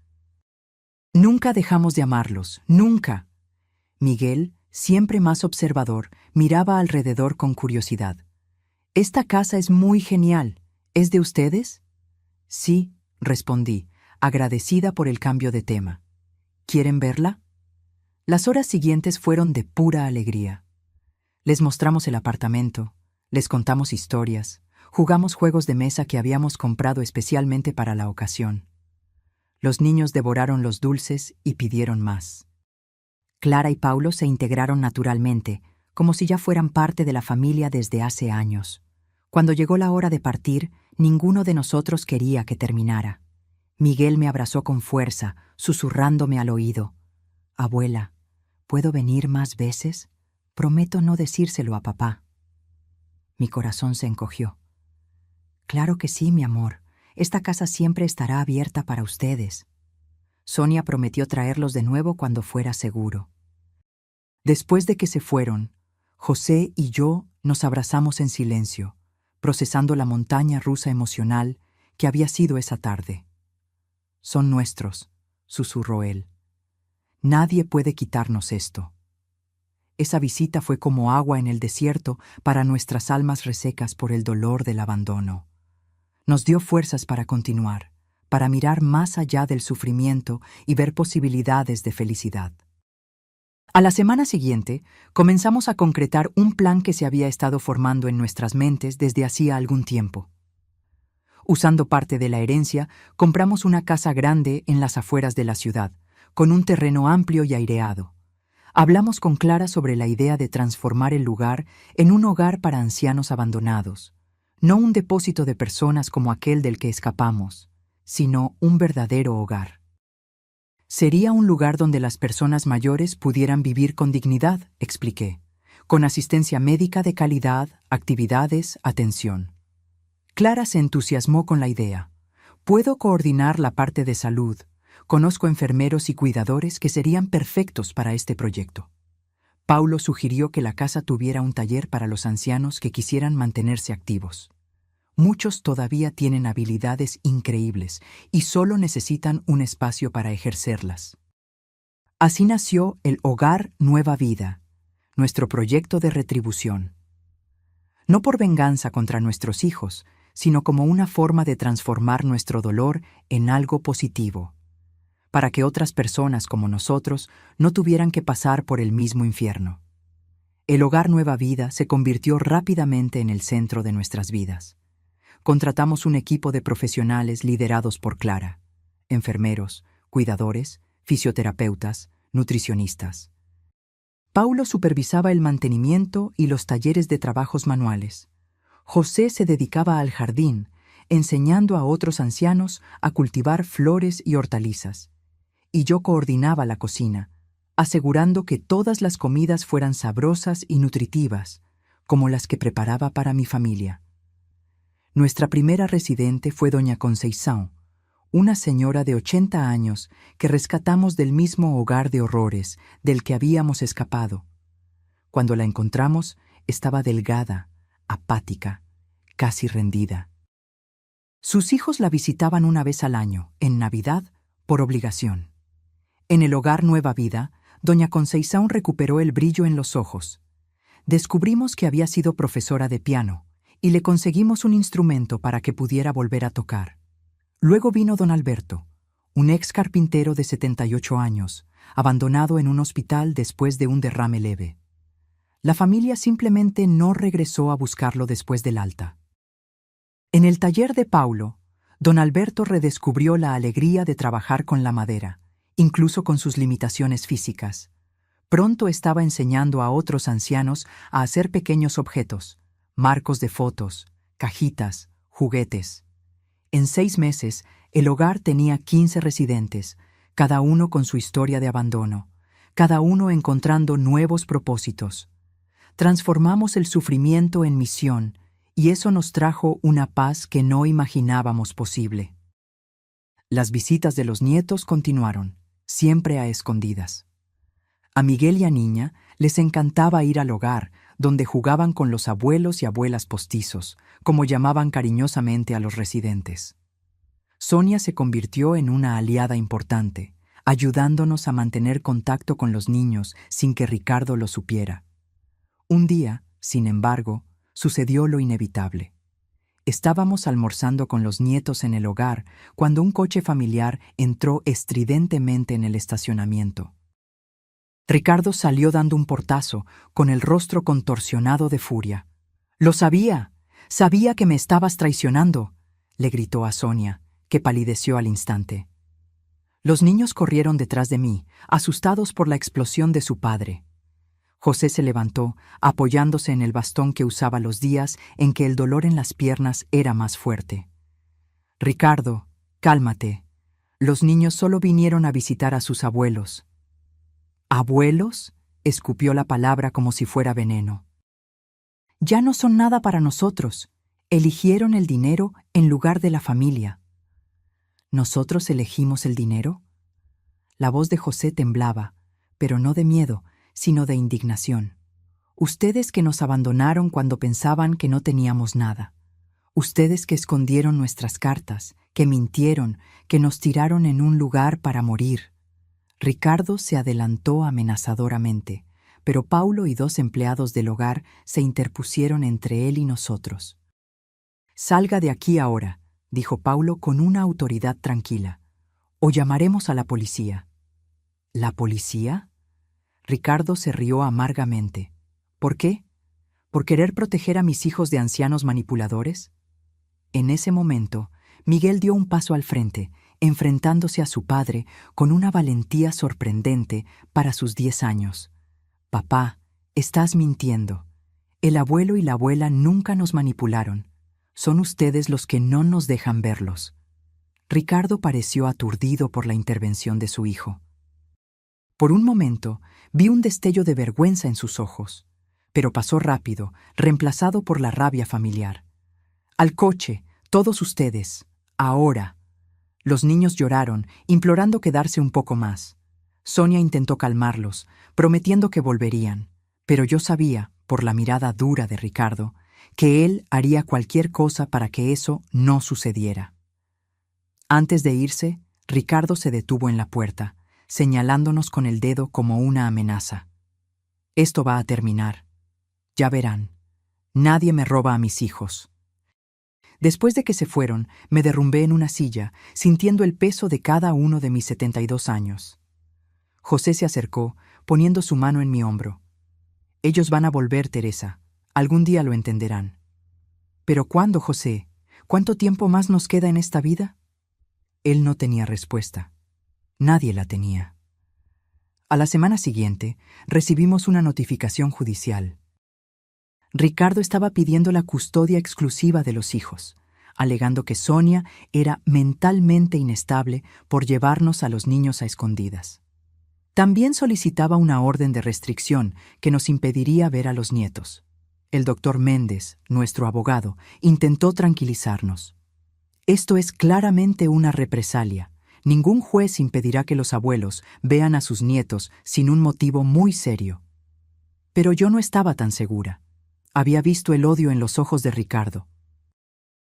Nunca dejamos de amarlos, nunca». Miguel, siempre más observador, miraba alrededor con curiosidad. «Esta casa es muy genial. ¿Es de ustedes?». «Sí», respondí, agradecida por el cambio de tema. «¿Quieren verla?». Las horas siguientes fueron de pura alegría. Les mostramos el apartamento, les contamos historias, jugamos juegos de mesa que habíamos comprado especialmente para la ocasión. Los niños devoraron los dulces y pidieron más. Clara y Paulo se integraron naturalmente, como si ya fueran parte de la familia desde hace años. Cuando llegó la hora de partir, ninguno de nosotros quería que terminara. Miguel me abrazó con fuerza, susurrándome al oído. «Abuela, ¿puedo venir más veces? Prometo no decírselo a papá». Mi corazón se encogió. «Claro que sí, mi amor. Esta casa siempre estará abierta para ustedes». Sonia prometió traerlos de nuevo cuando fuera seguro. Después de que se fueron, José y yo nos abrazamos en silencio, procesando la montaña rusa emocional que había sido esa tarde. «Son nuestros», susurró él. «Nadie puede quitarnos esto». Esa visita fue como agua en el desierto para nuestras almas resecas por el dolor del abandono. Nos dio fuerzas para continuar, para mirar más allá del sufrimiento y ver posibilidades de felicidad. A la semana siguiente, comenzamos a concretar un plan que se había estado formando en nuestras mentes desde hacía algún tiempo. Usando parte de la herencia, compramos una casa grande en las afueras de la ciudad, con un terreno amplio y aireado. Hablamos con Clara sobre la idea de transformar el lugar en un hogar para ancianos abandonados, no un depósito de personas como aquel del que escapamos, sino un verdadero hogar. Sería un lugar donde las personas mayores pudieran vivir con dignidad, expliqué, con asistencia médica de calidad, actividades, atención. Clara se entusiasmó con la idea. «Puedo coordinar la parte de salud. Conozco enfermeros y cuidadores que serían perfectos para este proyecto». Paulo sugirió que la casa tuviera un taller para los ancianos que quisieran mantenerse activos. Muchos todavía tienen habilidades increíbles y solo necesitan un espacio para ejercerlas. Así nació el Hogar Nueva Vida, nuestro proyecto de retribución. No por venganza contra nuestros hijos, sino como una forma de transformar nuestro dolor en algo positivo, para que otras personas como nosotros no tuvieran que pasar por el mismo infierno. El Hogar Nueva Vida se convirtió rápidamente en el centro de nuestras vidas. Contratamos un equipo de profesionales liderados por Clara: enfermeros, cuidadores, fisioterapeutas, nutricionistas. Paulo supervisaba el mantenimiento y los talleres de trabajos manuales. José se dedicaba al jardín, enseñando a otros ancianos a cultivar flores y hortalizas. Y yo coordinaba la cocina, asegurando que todas las comidas fueran sabrosas y nutritivas, como las que preparaba para mi familia. Nuestra primera residente fue doña Conceição, una señora de 80 años que rescatamos del mismo hogar de horrores del que habíamos escapado. Cuando la encontramos, estaba delgada, apática, casi rendida. Sus hijos la visitaban una vez al año, en Navidad, por obligación. En el Hogar Nueva Vida, doña Conceição recuperó el brillo en los ojos. Descubrimos que había sido profesora de piano y le conseguimos un instrumento para que pudiera volver a tocar. Luego vino don Alberto, un ex carpintero de 78 años, abandonado en un hospital después de un derrame leve. La familia simplemente no regresó a buscarlo después del alta. En el taller de Paulo, don Alberto redescubrió la alegría de trabajar con la madera, incluso con sus limitaciones físicas. Pronto estaba enseñando a otros ancianos a hacer pequeños objetos, marcos de fotos, cajitas, juguetes. En 6 meses, el hogar tenía 15 residentes, cada uno con su historia de abandono, cada uno encontrando nuevos propósitos. Transformamos el sufrimiento en misión, y eso nos trajo una paz que no imaginábamos posible. Las visitas de los nietos continuaron, siempre a escondidas. A Miguel y a Niña les encantaba ir al hogar, donde jugaban con los abuelos y abuelas postizos, como llamaban cariñosamente a los residentes. Sonia se convirtió en una aliada importante, ayudándonos a mantener contacto con los niños sin que Ricardo lo supiera. Un día, sin embargo, sucedió lo inevitable. Estábamos almorzando con los nietos en el hogar cuando un coche familiar entró estridentemente en el estacionamiento. Ricardo salió dando un portazo, con el rostro contorsionado de furia. «¡Lo sabía! ¡Sabía que me estabas traicionando!», le gritó a Sonia, que palideció al instante. Los niños corrieron detrás de mí, asustados por la explosión de su padre. José se levantó, apoyándose en el bastón que usaba los días en que el dolor en las piernas era más fuerte. «Ricardo, cálmate. Los niños solo vinieron a visitar a sus abuelos». «¿Abuelos?», escupió la palabra como si fuera veneno. «Ya no son nada para nosotros. Eligieron el dinero en lugar de la familia». «¿Nosotros elegimos el dinero?». La voz de José temblaba, pero no de miedo, sino de indignación. «Ustedes que nos abandonaron cuando pensaban que no teníamos nada. Ustedes que escondieron nuestras cartas, que mintieron, que nos tiraron en un lugar para morir». Ricardo se adelantó amenazadoramente, pero Paulo y 2 empleados del hogar se interpusieron entre él y nosotros. «Salga de aquí ahora», dijo Paulo con una autoridad tranquila, «o llamaremos a la policía». «¿La policía?». Ricardo se rió amargamente. «¿Por qué? ¿Por querer proteger a mis hijos de ancianos manipuladores?». En ese momento, Miguel dio un paso al frente, enfrentándose a su padre con una valentía sorprendente para sus 10 años. «Papá, estás mintiendo. El abuelo y la abuela nunca nos manipularon. Son ustedes los que no nos dejan verlos». Ricardo pareció aturdido por la intervención de su hijo. Por un momento, vi un destello de vergüenza en sus ojos, pero pasó rápido, reemplazado por la rabia familiar. «Al coche, todos ustedes, ahora». Los niños lloraron, implorando quedarse un poco más. Sonia intentó calmarlos, prometiendo que volverían, pero yo sabía, por la mirada dura de Ricardo, que él haría cualquier cosa para que eso no sucediera. Antes de irse, Ricardo se detuvo en la puerta, señalándonos con el dedo como una amenaza. «Esto va a terminar. Ya verán. Nadie me roba a mis hijos». Después de que se fueron, me derrumbé en una silla, sintiendo el peso de cada uno de mis 72 años. José se acercó, poniendo su mano en mi hombro. «Ellos van a volver, Teresa. Algún día lo entenderán». «¿Pero cuándo, José? ¿Cuánto tiempo más nos queda en esta vida?». Él no tenía respuesta. Nadie la tenía. A la semana siguiente, recibimos una notificación judicial. Ricardo estaba pidiendo la custodia exclusiva de los hijos, alegando que Sonia era mentalmente inestable por llevarnos a los niños a escondidas. También solicitaba una orden de restricción que nos impediría ver a los nietos. El doctor Méndez, nuestro abogado, intentó tranquilizarnos. «Esto es claramente una represalia. Ningún juez impedirá que los abuelos vean a sus nietos sin un motivo muy serio». Pero yo no estaba tan segura. Había visto el odio en los ojos de Ricardo.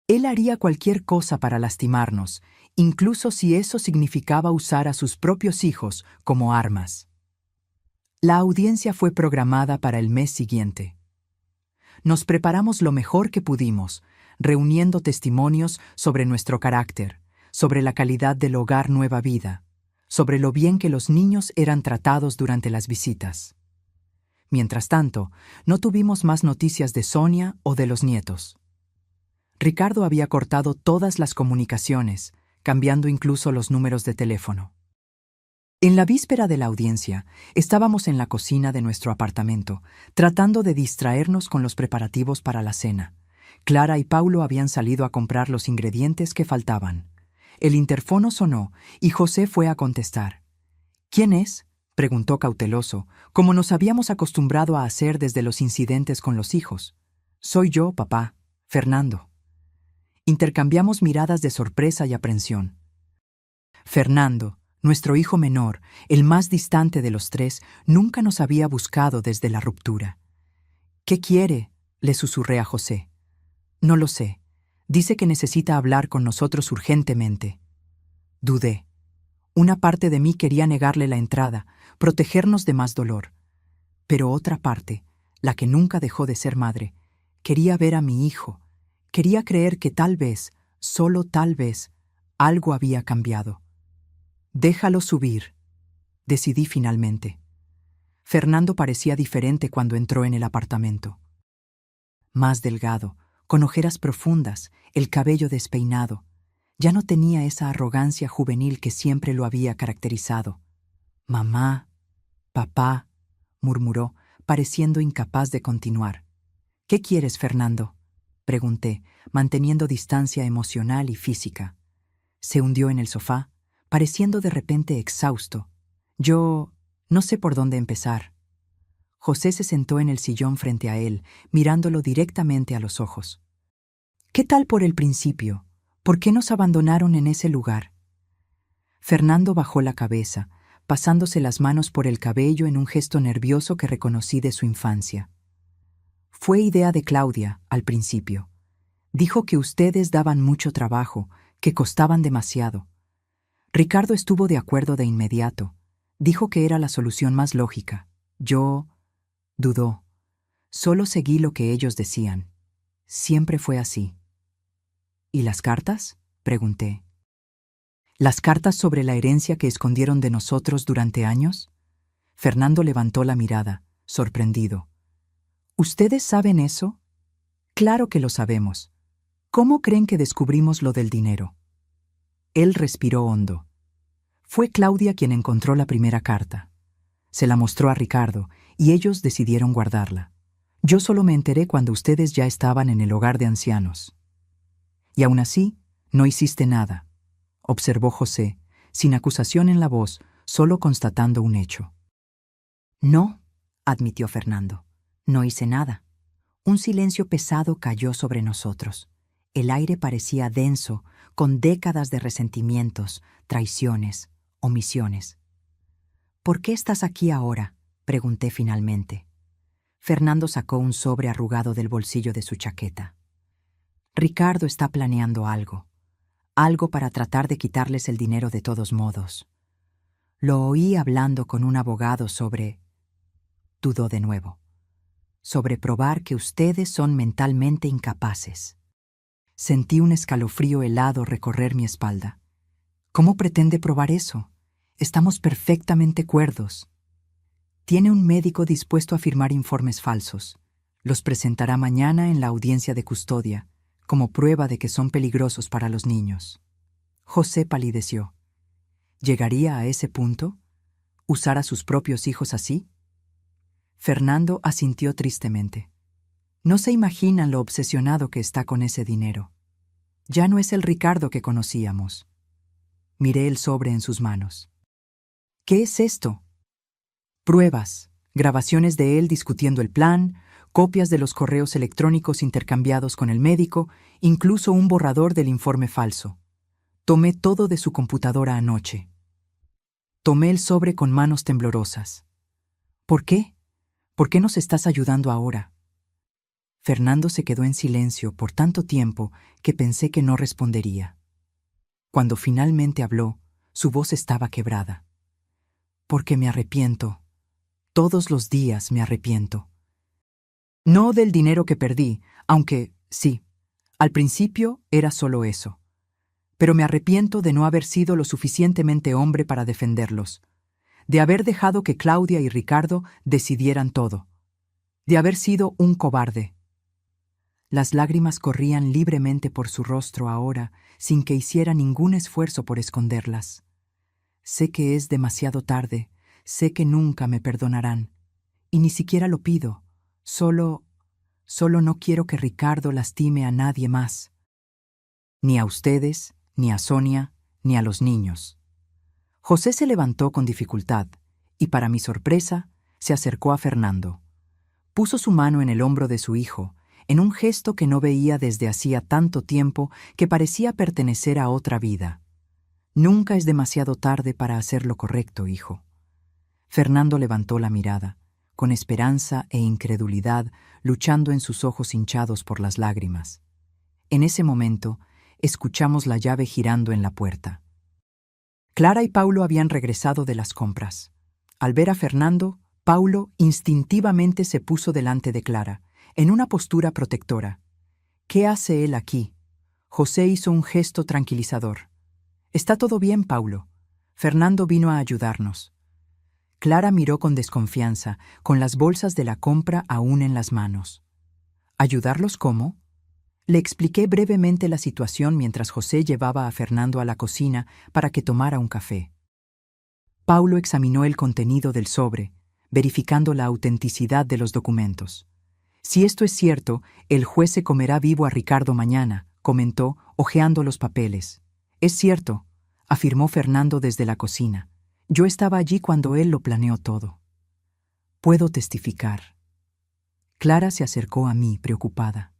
Él haría cualquier cosa para lastimarnos, incluso si eso significaba usar a sus propios hijos como armas. La audiencia fue programada para el mes siguiente. Nos preparamos lo mejor que pudimos, reuniendo testimonios sobre nuestro carácter, sobre la calidad del hogar Nueva Vida, sobre lo bien que los niños eran tratados durante las visitas. Mientras tanto, no tuvimos más noticias de Sonia o de los nietos. Ricardo había cortado todas las comunicaciones, cambiando incluso los números de teléfono. En la víspera de la audiencia, estábamos en la cocina de nuestro apartamento, tratando de distraernos con los preparativos para la cena. Clara y Paulo habían salido a comprar los ingredientes que faltaban. El interfono sonó y José fue a contestar. ¿Quién es?, preguntó cauteloso, como nos habíamos acostumbrado a hacer desde los incidentes con los hijos. Soy yo, papá, Fernando. Intercambiamos miradas de sorpresa y aprensión. Fernando, nuestro hijo menor, el más distante de los tres, nunca nos había buscado desde la ruptura. ¿Qué quiere?, le susurré a José. No lo sé. Dice que necesita hablar con nosotros urgentemente. Dudé. Una parte de mí quería negarle la entrada, protegernos de más dolor. Pero otra parte, la que nunca dejó de ser madre, quería ver a mi hijo. Quería creer que tal vez, solo tal vez, algo había cambiado. Déjalo subir, decidí finalmente. Fernando parecía diferente cuando entró en el apartamento. Más delgado, con ojeras profundas, el cabello despeinado. Ya no tenía esa arrogancia juvenil que siempre lo había caracterizado. Mamá, papá, murmuró, pareciendo incapaz de continuar. ¿Qué quieres, Fernando?, pregunté, manteniendo distancia emocional y física. Se hundió en el sofá, pareciendo de repente exhausto. Yo no sé por dónde empezar. José se sentó en el sillón frente a él, mirándolo directamente a los ojos. ¿Qué tal por el principio? ¿Por qué nos abandonaron en ese lugar? Fernando bajó la cabeza, pasándose las manos por el cabello en un gesto nervioso que reconocí de su infancia. Fue idea de Claudia, al principio. Dijo que ustedes daban mucho trabajo, que costaban demasiado. Ricardo estuvo de acuerdo de inmediato. Dijo que era la solución más lógica. Yo dudó. Solo seguí lo que ellos decían. Siempre fue así. ¿Y las cartas?, pregunté. ¿Las cartas sobre la herencia que escondieron de nosotros durante años? Fernando levantó la mirada, sorprendido. ¿Ustedes saben eso? Claro que lo sabemos. ¿Cómo creen que descubrimos lo del dinero? Él respiró hondo. Fue Claudia quien encontró la primera carta. Se la mostró a Ricardo y ellos decidieron guardarla. Yo solo me enteré cuando ustedes ya estaban en el hogar de ancianos. Y aún así, no hiciste nada, observó José, sin acusación en la voz, solo constatando un hecho. No, admitió Fernando. No hice nada. Un silencio pesado cayó sobre nosotros. El aire parecía denso, con décadas de resentimientos, traiciones, omisiones. ¿Por qué estás aquí ahora?, pregunté finalmente. Fernando sacó un sobre arrugado del bolsillo de su chaqueta. Ricardo está planeando algo. Algo para tratar de quitarles el dinero de todos modos. Lo oí hablando con un abogado sobre... Dudó de nuevo. Sobre probar que ustedes son mentalmente incapaces. Sentí un escalofrío helado recorrer mi espalda. ¿Cómo pretende probar eso? Estamos perfectamente cuerdos. Tiene un médico dispuesto a firmar informes falsos. Los presentará mañana en la audiencia de custodia, como prueba de que son peligrosos para los niños. José palideció. ¿Llegaría a ese punto? ¿Usar a sus propios hijos así? Fernando asintió tristemente. No se imaginan lo obsesionado que está con ese dinero. Ya no es el Ricardo que conocíamos. Miré el sobre en sus manos. ¿Qué es esto? Pruebas, grabaciones de él discutiendo el plan, copias de los correos electrónicos intercambiados con el médico, incluso un borrador del informe falso. Tomé todo de su computadora anoche. Tomé el sobre con manos temblorosas. ¿Por qué? ¿Por qué nos estás ayudando ahora? Fernando se quedó en silencio por tanto tiempo que pensé que no respondería. Cuando finalmente habló, su voz estaba quebrada. Porque me arrepiento. Todos los días me arrepiento. No del dinero que perdí, aunque, sí, al principio era solo eso. Pero me arrepiento de no haber sido lo suficientemente hombre para defenderlos, de haber dejado que Claudia y Ricardo decidieran todo, de haber sido un cobarde. Las lágrimas corrían libremente por su rostro ahora, sin que hiciera ningún esfuerzo por esconderlas. Sé que es demasiado tarde, sé que nunca me perdonarán, y ni siquiera lo pido, solo no quiero que Ricardo lastime a nadie más. Ni a ustedes, ni a Sonia, ni a los niños. José se levantó con dificultad y, para mi sorpresa, se acercó a Fernando. Puso su mano en el hombro de su hijo, en un gesto que no veía desde hacía tanto tiempo que parecía pertenecer a otra vida. Nunca es demasiado tarde para hacer lo correcto, hijo. Fernando levantó la mirada, con esperanza e incredulidad luchando en sus ojos hinchados por las lágrimas. En ese momento, escuchamos la llave girando en la puerta. Clara y Paulo habían regresado de las compras. Al ver a Fernando, Paulo instintivamente se puso delante de Clara, en una postura protectora. ¿Qué hace él aquí? José hizo un gesto tranquilizador. «Está todo bien, Paulo. Fernando vino a ayudarnos». Clara miró con desconfianza, con las bolsas de la compra aún en las manos. ¿Ayudarlos cómo? Le expliqué brevemente la situación mientras José llevaba a Fernando a la cocina para que tomara un café. Paulo examinó el contenido del sobre, verificando la autenticidad de los documentos. «Si esto es cierto, el juez se comerá vivo a Ricardo mañana», comentó, hojeando los papeles. «Es cierto», afirmó Fernando desde la cocina. «Yo estaba allí cuando él lo planeó todo». «Puedo testificar». Clara se acercó a mí, preocupada.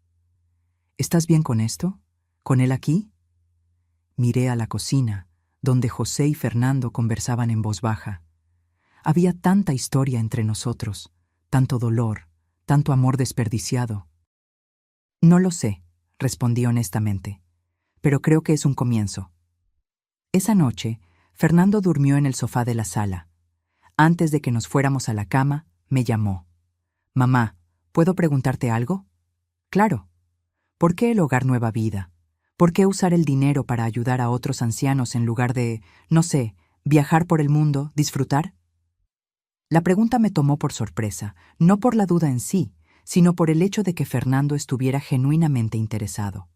«¿Estás bien con esto? ¿Con él aquí?» Miré a la cocina, donde José y Fernando conversaban en voz baja. Había tanta historia entre nosotros, tanto dolor, tanto amor desperdiciado. «No lo sé», respondí honestamente, «pero creo que es un comienzo». Esa noche, Fernando durmió en el sofá de la sala. Antes de que nos fuéramos a la cama, me llamó. «Mamá, ¿puedo preguntarte algo?» «Claro». ¿Por qué el hogar Nueva Vida? ¿Por qué usar el dinero para ayudar a otros ancianos en lugar de, no sé, viajar por el mundo, disfrutar? La pregunta me tomó por sorpresa, no por la duda en sí, sino por el hecho de que Fernando estuviera genuinamente interesado.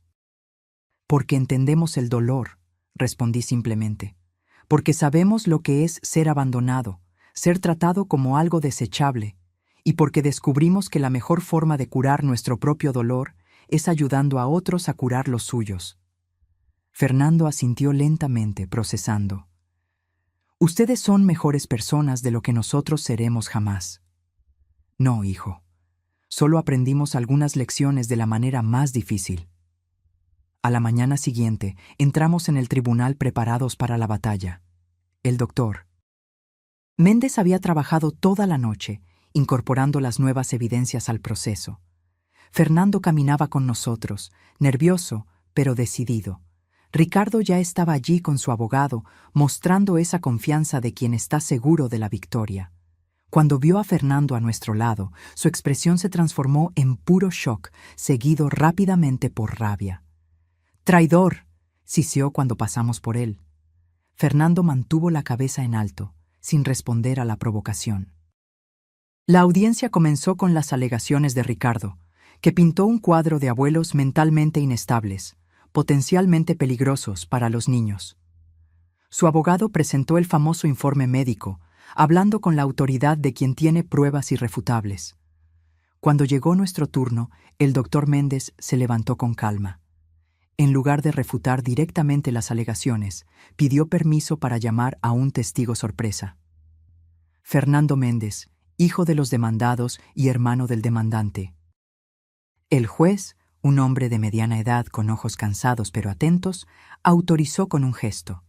«Porque entendemos el dolor», respondí simplemente. «Porque sabemos lo que es ser abandonado, ser tratado como algo desechable, y porque descubrimos que la mejor forma de curar nuestro propio dolor es ayudando a otros a curar los suyos». Fernando asintió lentamente, procesando. «Ustedes son mejores personas de lo que nosotros seremos jamás». «No, hijo. Solo aprendimos algunas lecciones de la manera más difícil». A la mañana siguiente, entramos en el tribunal preparados para la batalla. El doctor Méndez había trabajado toda la noche, incorporando las nuevas evidencias al proceso. Fernando caminaba con nosotros, nervioso, pero decidido. Ricardo ya estaba allí con su abogado, mostrando esa confianza de quien está seguro de la victoria. Cuando vio a Fernando a nuestro lado, su expresión se transformó en puro shock, seguido rápidamente por rabia. «¡Traidor!», siseó cuando pasamos por él. Fernando mantuvo la cabeza en alto, sin responder a la provocación. La audiencia comenzó con las alegaciones de Ricardo, que pintó un cuadro de abuelos mentalmente inestables, potencialmente peligrosos para los niños. Su abogado presentó el famoso informe médico, hablando con la autoridad de quien tiene pruebas irrefutables. Cuando llegó nuestro turno, el doctor Méndez se levantó con calma. En lugar de refutar directamente las alegaciones, pidió permiso para llamar a un testigo sorpresa. Fernando Méndez, hijo de los demandados y hermano del demandante. El juez, un hombre de mediana edad con ojos cansados pero atentos, autorizó con un gesto.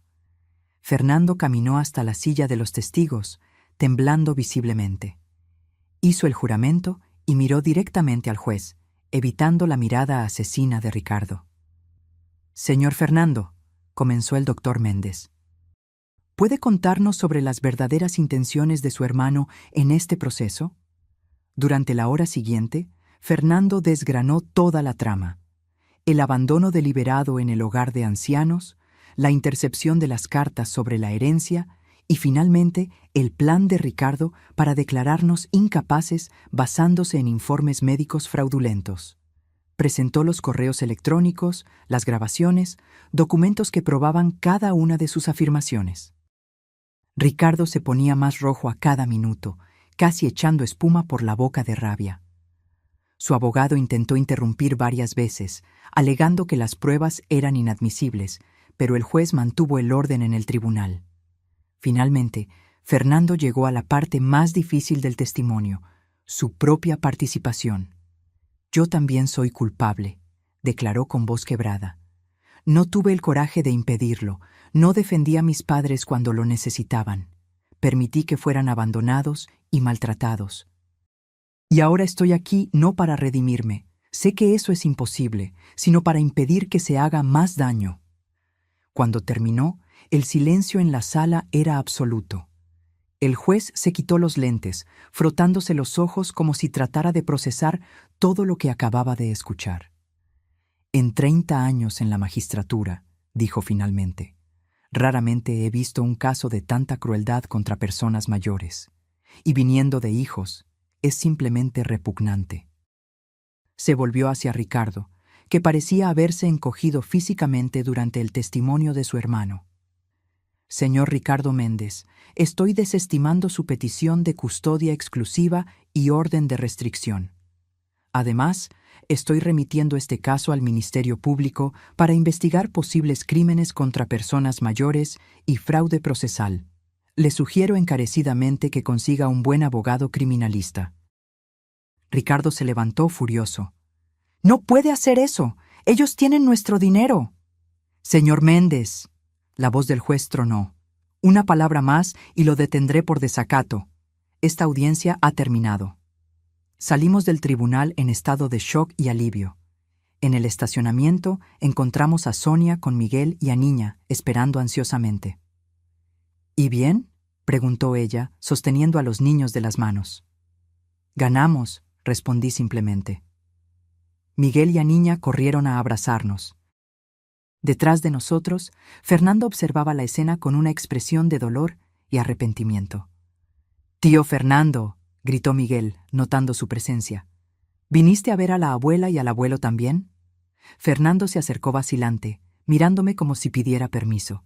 Fernando caminó hasta la silla de los testigos, temblando visiblemente. Hizo el juramento y miró directamente al juez, evitando la mirada asesina de Ricardo. «Señor Fernando», comenzó el doctor Méndez, ¿puede contarnos sobre las verdaderas intenciones de su hermano en este proceso? Durante la hora siguiente, Fernando desgranó toda la trama: el abandono deliberado en el hogar de ancianos, la intercepción de las cartas sobre la herencia y, finalmente, el plan de Ricardo para declararnos incapaces basándose en informes médicos fraudulentos. Presentó los correos electrónicos, las grabaciones, documentos que probaban cada una de sus afirmaciones. Ricardo se ponía más rojo a cada minuto, casi echando espuma por la boca de rabia. Su abogado intentó interrumpir varias veces, alegando que las pruebas eran inadmisibles, pero el juez mantuvo el orden en el tribunal. Finalmente, Fernando llegó a la parte más difícil del testimonio, su propia participación. «Yo también soy culpable», declaró con voz quebrada. «No tuve el coraje de impedirlo, no defendí a mis padres cuando lo necesitaban. Permití que fueran abandonados y maltratados. Y ahora estoy aquí no para redimirme, sé que eso es imposible, sino para impedir que se haga más daño». Cuando terminó, el silencio en la sala era absoluto. El juez se quitó los lentes, frotándose los ojos como si tratara de procesar todo lo que acababa de escuchar. «En 30 años en la magistratura», dijo finalmente, «raramente he visto un caso de tanta crueldad contra personas mayores. Y viniendo de hijos, es simplemente repugnante». Se volvió hacia Ricardo, que parecía haberse encogido físicamente durante el testimonio de su hermano. «Señor Ricardo Méndez, estoy desestimando su petición de custodia exclusiva y orden de restricción. Además, estoy remitiendo este caso al Ministerio Público para investigar posibles crímenes contra personas mayores y fraude procesal. Le sugiero encarecidamente que consiga un buen abogado criminalista». Ricardo se levantó furioso. «No puede hacer eso. Ellos tienen nuestro dinero». «Señor Méndez», la voz del juez tronó, «una palabra más y lo detendré por desacato. Esta audiencia ha terminado». Salimos del tribunal en estado de shock y alivio. En el estacionamiento encontramos a Sonia con Miguel y a Niña, esperando ansiosamente. «¿Y bien?», preguntó ella, sosteniendo a los niños de las manos. «Ganamos», respondí simplemente. Miguel y a Niña corrieron a abrazarnos. Detrás de nosotros, Fernando observaba la escena con una expresión de dolor y arrepentimiento. «Tío Fernando», gritó Miguel, notando su presencia, «¿viniste a ver a la abuela y al abuelo también?». Fernando se acercó vacilante, mirándome como si pidiera permiso.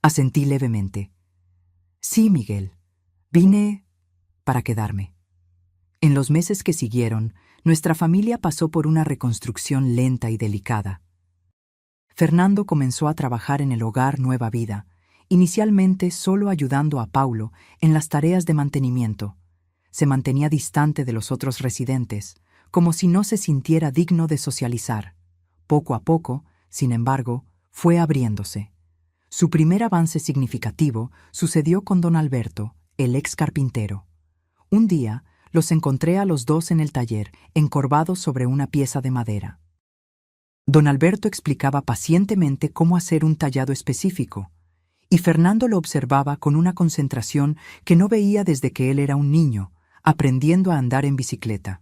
Asentí levemente. «Sí, Miguel, vine para quedarme». En los meses que siguieron, nuestra familia pasó por una reconstrucción lenta y delicada. Fernando comenzó a trabajar en el hogar Nueva Vida, inicialmente solo ayudando a Paulo en las tareas de mantenimiento. Se mantenía distante de los otros residentes, como si no se sintiera digno de socializar. Poco a poco, sin embargo, fue abriéndose. Su primer avance significativo sucedió con don Alberto, el ex carpintero. Un día, los encontré a los dos en el taller, encorvados sobre una pieza de madera. Don Alberto explicaba pacientemente cómo hacer un tallado específico, y Fernando lo observaba con una concentración que no veía desde que él era un niño, aprendiendo a andar en bicicleta.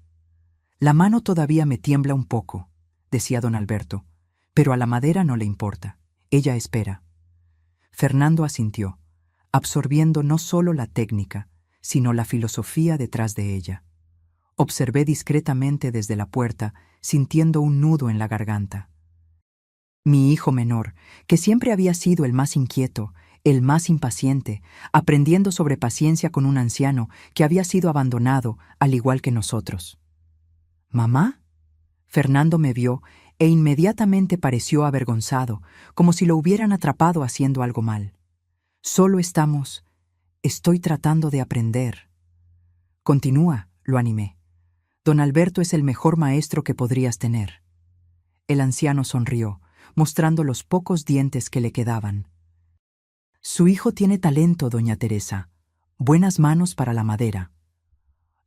«La mano todavía me tiembla un poco», decía don Alberto, «pero a la madera no le importa. Ella espera». Fernando asintió, absorbiendo no solo la técnica, sino la filosofía detrás de ella. Observé discretamente desde la puerta, sintiendo un nudo en la garganta. Mi hijo menor, que siempre había sido el más inquieto, el más impaciente, aprendiendo sobre paciencia con un anciano que había sido abandonado, al igual que nosotros. «¿Mamá?». Fernando me vio e inmediatamente pareció avergonzado, como si lo hubieran atrapado haciendo algo mal. Estoy tratando de aprender». «Continúa», lo animé. «Don Alberto es el mejor maestro que podrías tener». El anciano sonrió, mostrando los pocos dientes que le quedaban. «Su hijo tiene talento, doña Teresa. Buenas manos para la madera».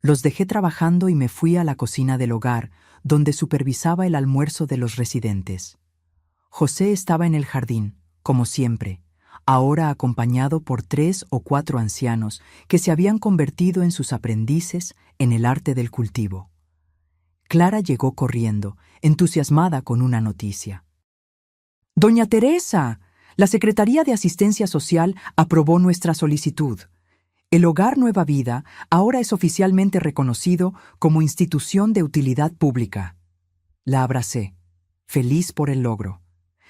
Los dejé trabajando y me fui a la cocina del hogar, donde supervisaba el almuerzo de los residentes. José estaba en el jardín, como siempre, ahora acompañado por 3 o 4 ancianos que se habían convertido en sus aprendices en el arte del cultivo. Clara llegó corriendo, entusiasmada con una noticia. «Doña Teresa, la Secretaría de Asistencia Social aprobó nuestra solicitud. El Hogar Nueva Vida ahora es oficialmente reconocido como institución de utilidad pública». La abracé, feliz por el logro.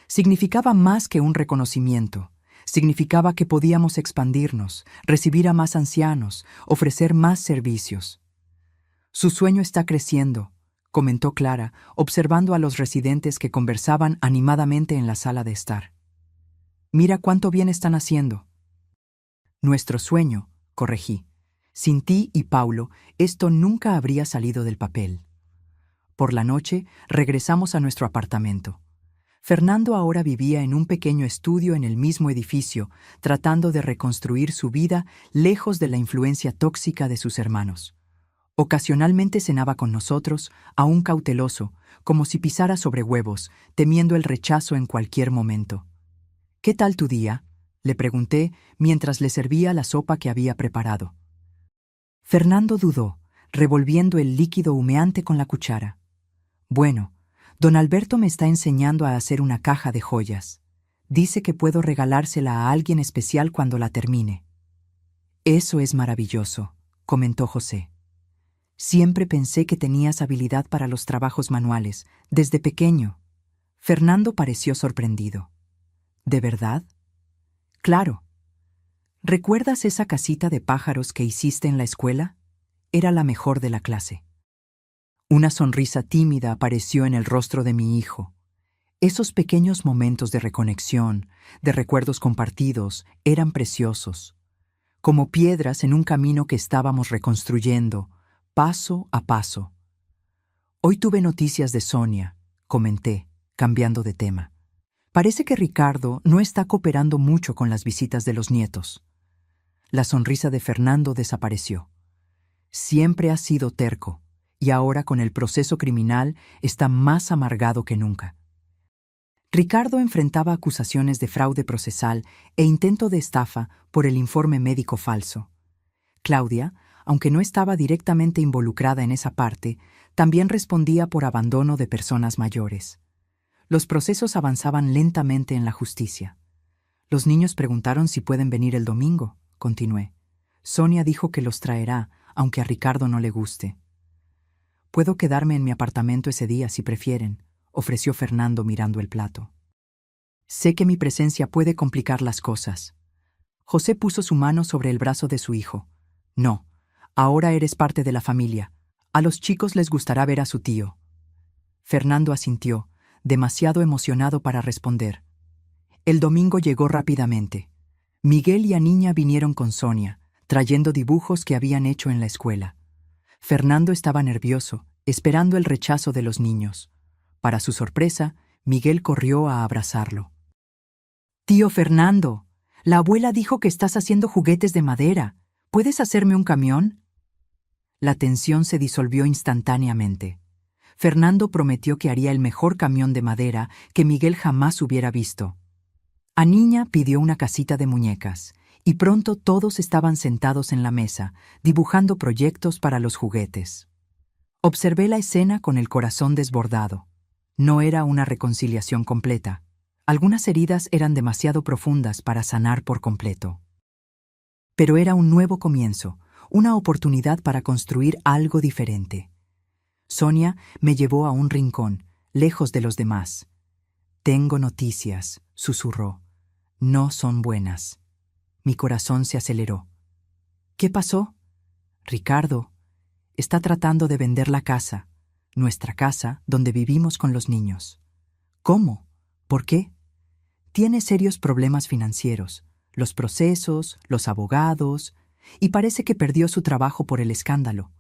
Significaba más que un reconocimiento. Significaba que podíamos expandirnos, recibir a más ancianos, ofrecer más servicios. «Su sueño está creciendo», comentó Clara, observando a los residentes que conversaban animadamente en la sala de estar. Mira cuánto bien están haciendo. Nuestro sueño, corregí. Sin ti y Paulo, esto nunca habría salido del papel. Por la noche, regresamos a nuestro apartamento. Fernando ahora vivía en un pequeño estudio en el mismo edificio, tratando de reconstruir su vida lejos de la influencia tóxica de sus hermanos. Ocasionalmente cenaba con nosotros, aún cauteloso, como si pisara sobre huevos, temiendo el rechazo en cualquier momento. «¿Qué tal tu día?», le pregunté mientras le servía la sopa que había preparado. Fernando dudó, revolviendo el líquido humeante con la cuchara. «Bueno, don Alberto me está enseñando a hacer una caja de joyas. Dice que puedo regalársela a alguien especial cuando la termine». «Eso es maravilloso», comentó José. «Siempre pensé que tenías habilidad para los trabajos manuales, desde pequeño». Fernando pareció sorprendido. «¿De verdad?». «Claro. ¿Recuerdas esa casita de pájaros que hiciste en la escuela? Era la mejor de la clase». Una sonrisa tímida apareció en el rostro de mi hijo. Esos pequeños momentos de reconexión, de recuerdos compartidos, eran preciosos, como piedras en un camino que estábamos reconstruyendo, paso a paso. «Hoy tuve noticias de Sonia», comenté, cambiando de tema. «Parece que Ricardo no está cooperando mucho con las visitas de los nietos». La sonrisa de Fernando desapareció. Siempre ha sido terco, y ahora con el proceso criminal está más amargado que nunca. Ricardo enfrentaba acusaciones de fraude procesal e intento de estafa por el informe médico falso. Claudia, aunque no estaba directamente involucrada en esa parte, también respondía por abandono de personas mayores. Los procesos avanzaban lentamente en la justicia. «Los niños preguntaron si pueden venir el domingo», continué. «Sonia dijo que los traerá, aunque a Ricardo no le guste». «Puedo quedarme en mi apartamento ese día si prefieren», ofreció Fernando mirando el plato. «Sé que mi presencia puede complicar las cosas». José puso su mano sobre el brazo de su hijo. «No, ahora eres parte de la familia. A los chicos les gustará ver a su tío». Fernando asintió, demasiado emocionado para responder. El domingo llegó rápidamente. Miguel y Aniña vinieron con Sonia, trayendo dibujos que habían hecho en la escuela. Fernando estaba nervioso, esperando el rechazo de los niños. Para su sorpresa, Miguel corrió a abrazarlo. «Tío Fernando, la abuela dijo que estás haciendo juguetes de madera. ¿Puedes hacerme un camión?». La tensión se disolvió instantáneamente. Fernando prometió que haría el mejor camión de madera que Miguel jamás hubiera visto. Aniña pidió una casita de muñecas, y pronto todos estaban sentados en la mesa, dibujando proyectos para los juguetes. Observé la escena con el corazón desbordado. No era una reconciliación completa. Algunas heridas eran demasiado profundas para sanar por completo. Pero era un nuevo comienzo, una oportunidad para construir algo diferente. Sonia me llevó a un rincón, lejos de los demás. «Tengo noticias», susurró. «No son buenas». Mi corazón se aceleró. «¿Qué pasó?». «Ricardo está tratando de vender la casa, nuestra casa donde vivimos con los niños». «¿Cómo? ¿Por qué?». «Tiene serios problemas financieros, los procesos, los abogados, y parece que perdió su trabajo por el escándalo.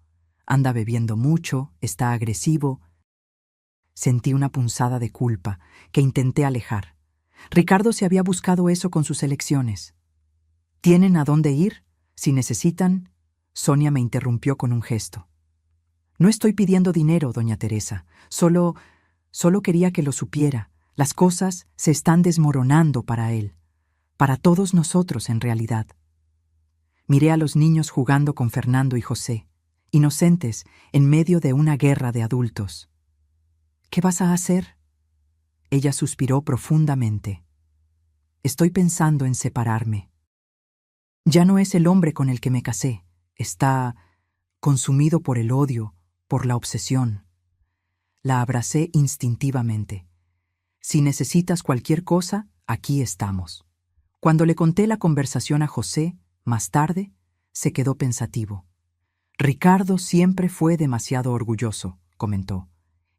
Anda bebiendo mucho, está agresivo». Sentí una punzada de culpa que intenté alejar. Ricardo se había buscado eso con sus elecciones. «¿Tienen a dónde ir? Si necesitan...». Sonia me interrumpió con un gesto. «No estoy pidiendo dinero, doña Teresa. Solo quería que lo supiera. Las cosas se están desmoronando para él. Para todos nosotros, en realidad». Miré a los niños jugando con Fernando y José, inocentes en medio de una guerra de adultos. «¿Qué vas a hacer?». Ella suspiró profundamente. «Estoy pensando en separarme. Ya no es el hombre con el que me casé. Está consumido por el odio, por la obsesión». La abracé instintivamente. «Si necesitas cualquier cosa, aquí estamos». Cuando le conté la conversación a José, más tarde, se quedó pensativo. «Ricardo siempre fue demasiado orgulloso», comentó.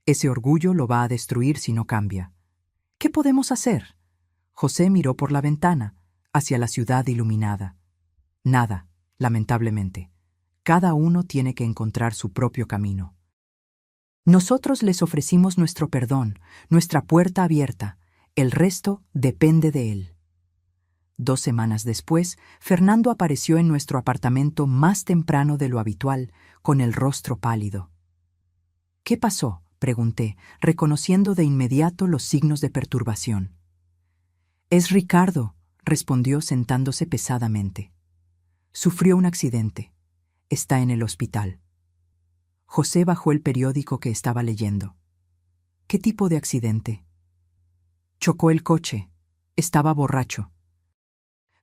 «Ese orgullo lo va a destruir si no cambia». «¿Qué podemos hacer?». José miró por la ventana, hacia la ciudad iluminada. Nada, lamentablemente. Cada uno tiene que encontrar su propio camino. Nosotros les ofrecimos nuestro perdón, nuestra puerta abierta. El resto depende de él. 2 semanas después, Fernando apareció en nuestro apartamento más temprano de lo habitual, con el rostro pálido. «¿Qué pasó?», pregunté, reconociendo de inmediato los signos de perturbación. «Es Ricardo», respondió sentándose pesadamente. «Sufrió un accidente. Está en el hospital». José bajó el periódico que estaba leyendo. «¿Qué tipo de accidente?». «Chocó el coche. Estaba borracho».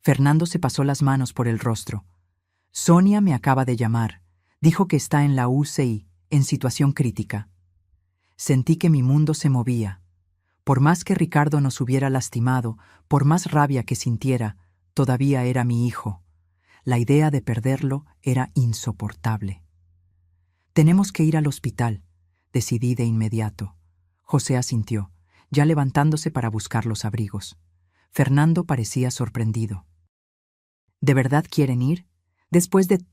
Fernando se pasó las manos por el rostro. «Sonia me acaba de llamar. Dijo que está en la UCI, en situación crítica». Sentí que mi mundo se movía. Por más que Ricardo nos hubiera lastimado, por más rabia que sintiera, todavía era mi hijo. La idea de perderlo era insoportable. «Tenemos que ir al hospital», decidí de inmediato. José asintió, ya levantándose para buscar los abrigos. Fernando parecía sorprendido. «¿De verdad quieren ir? Después de todo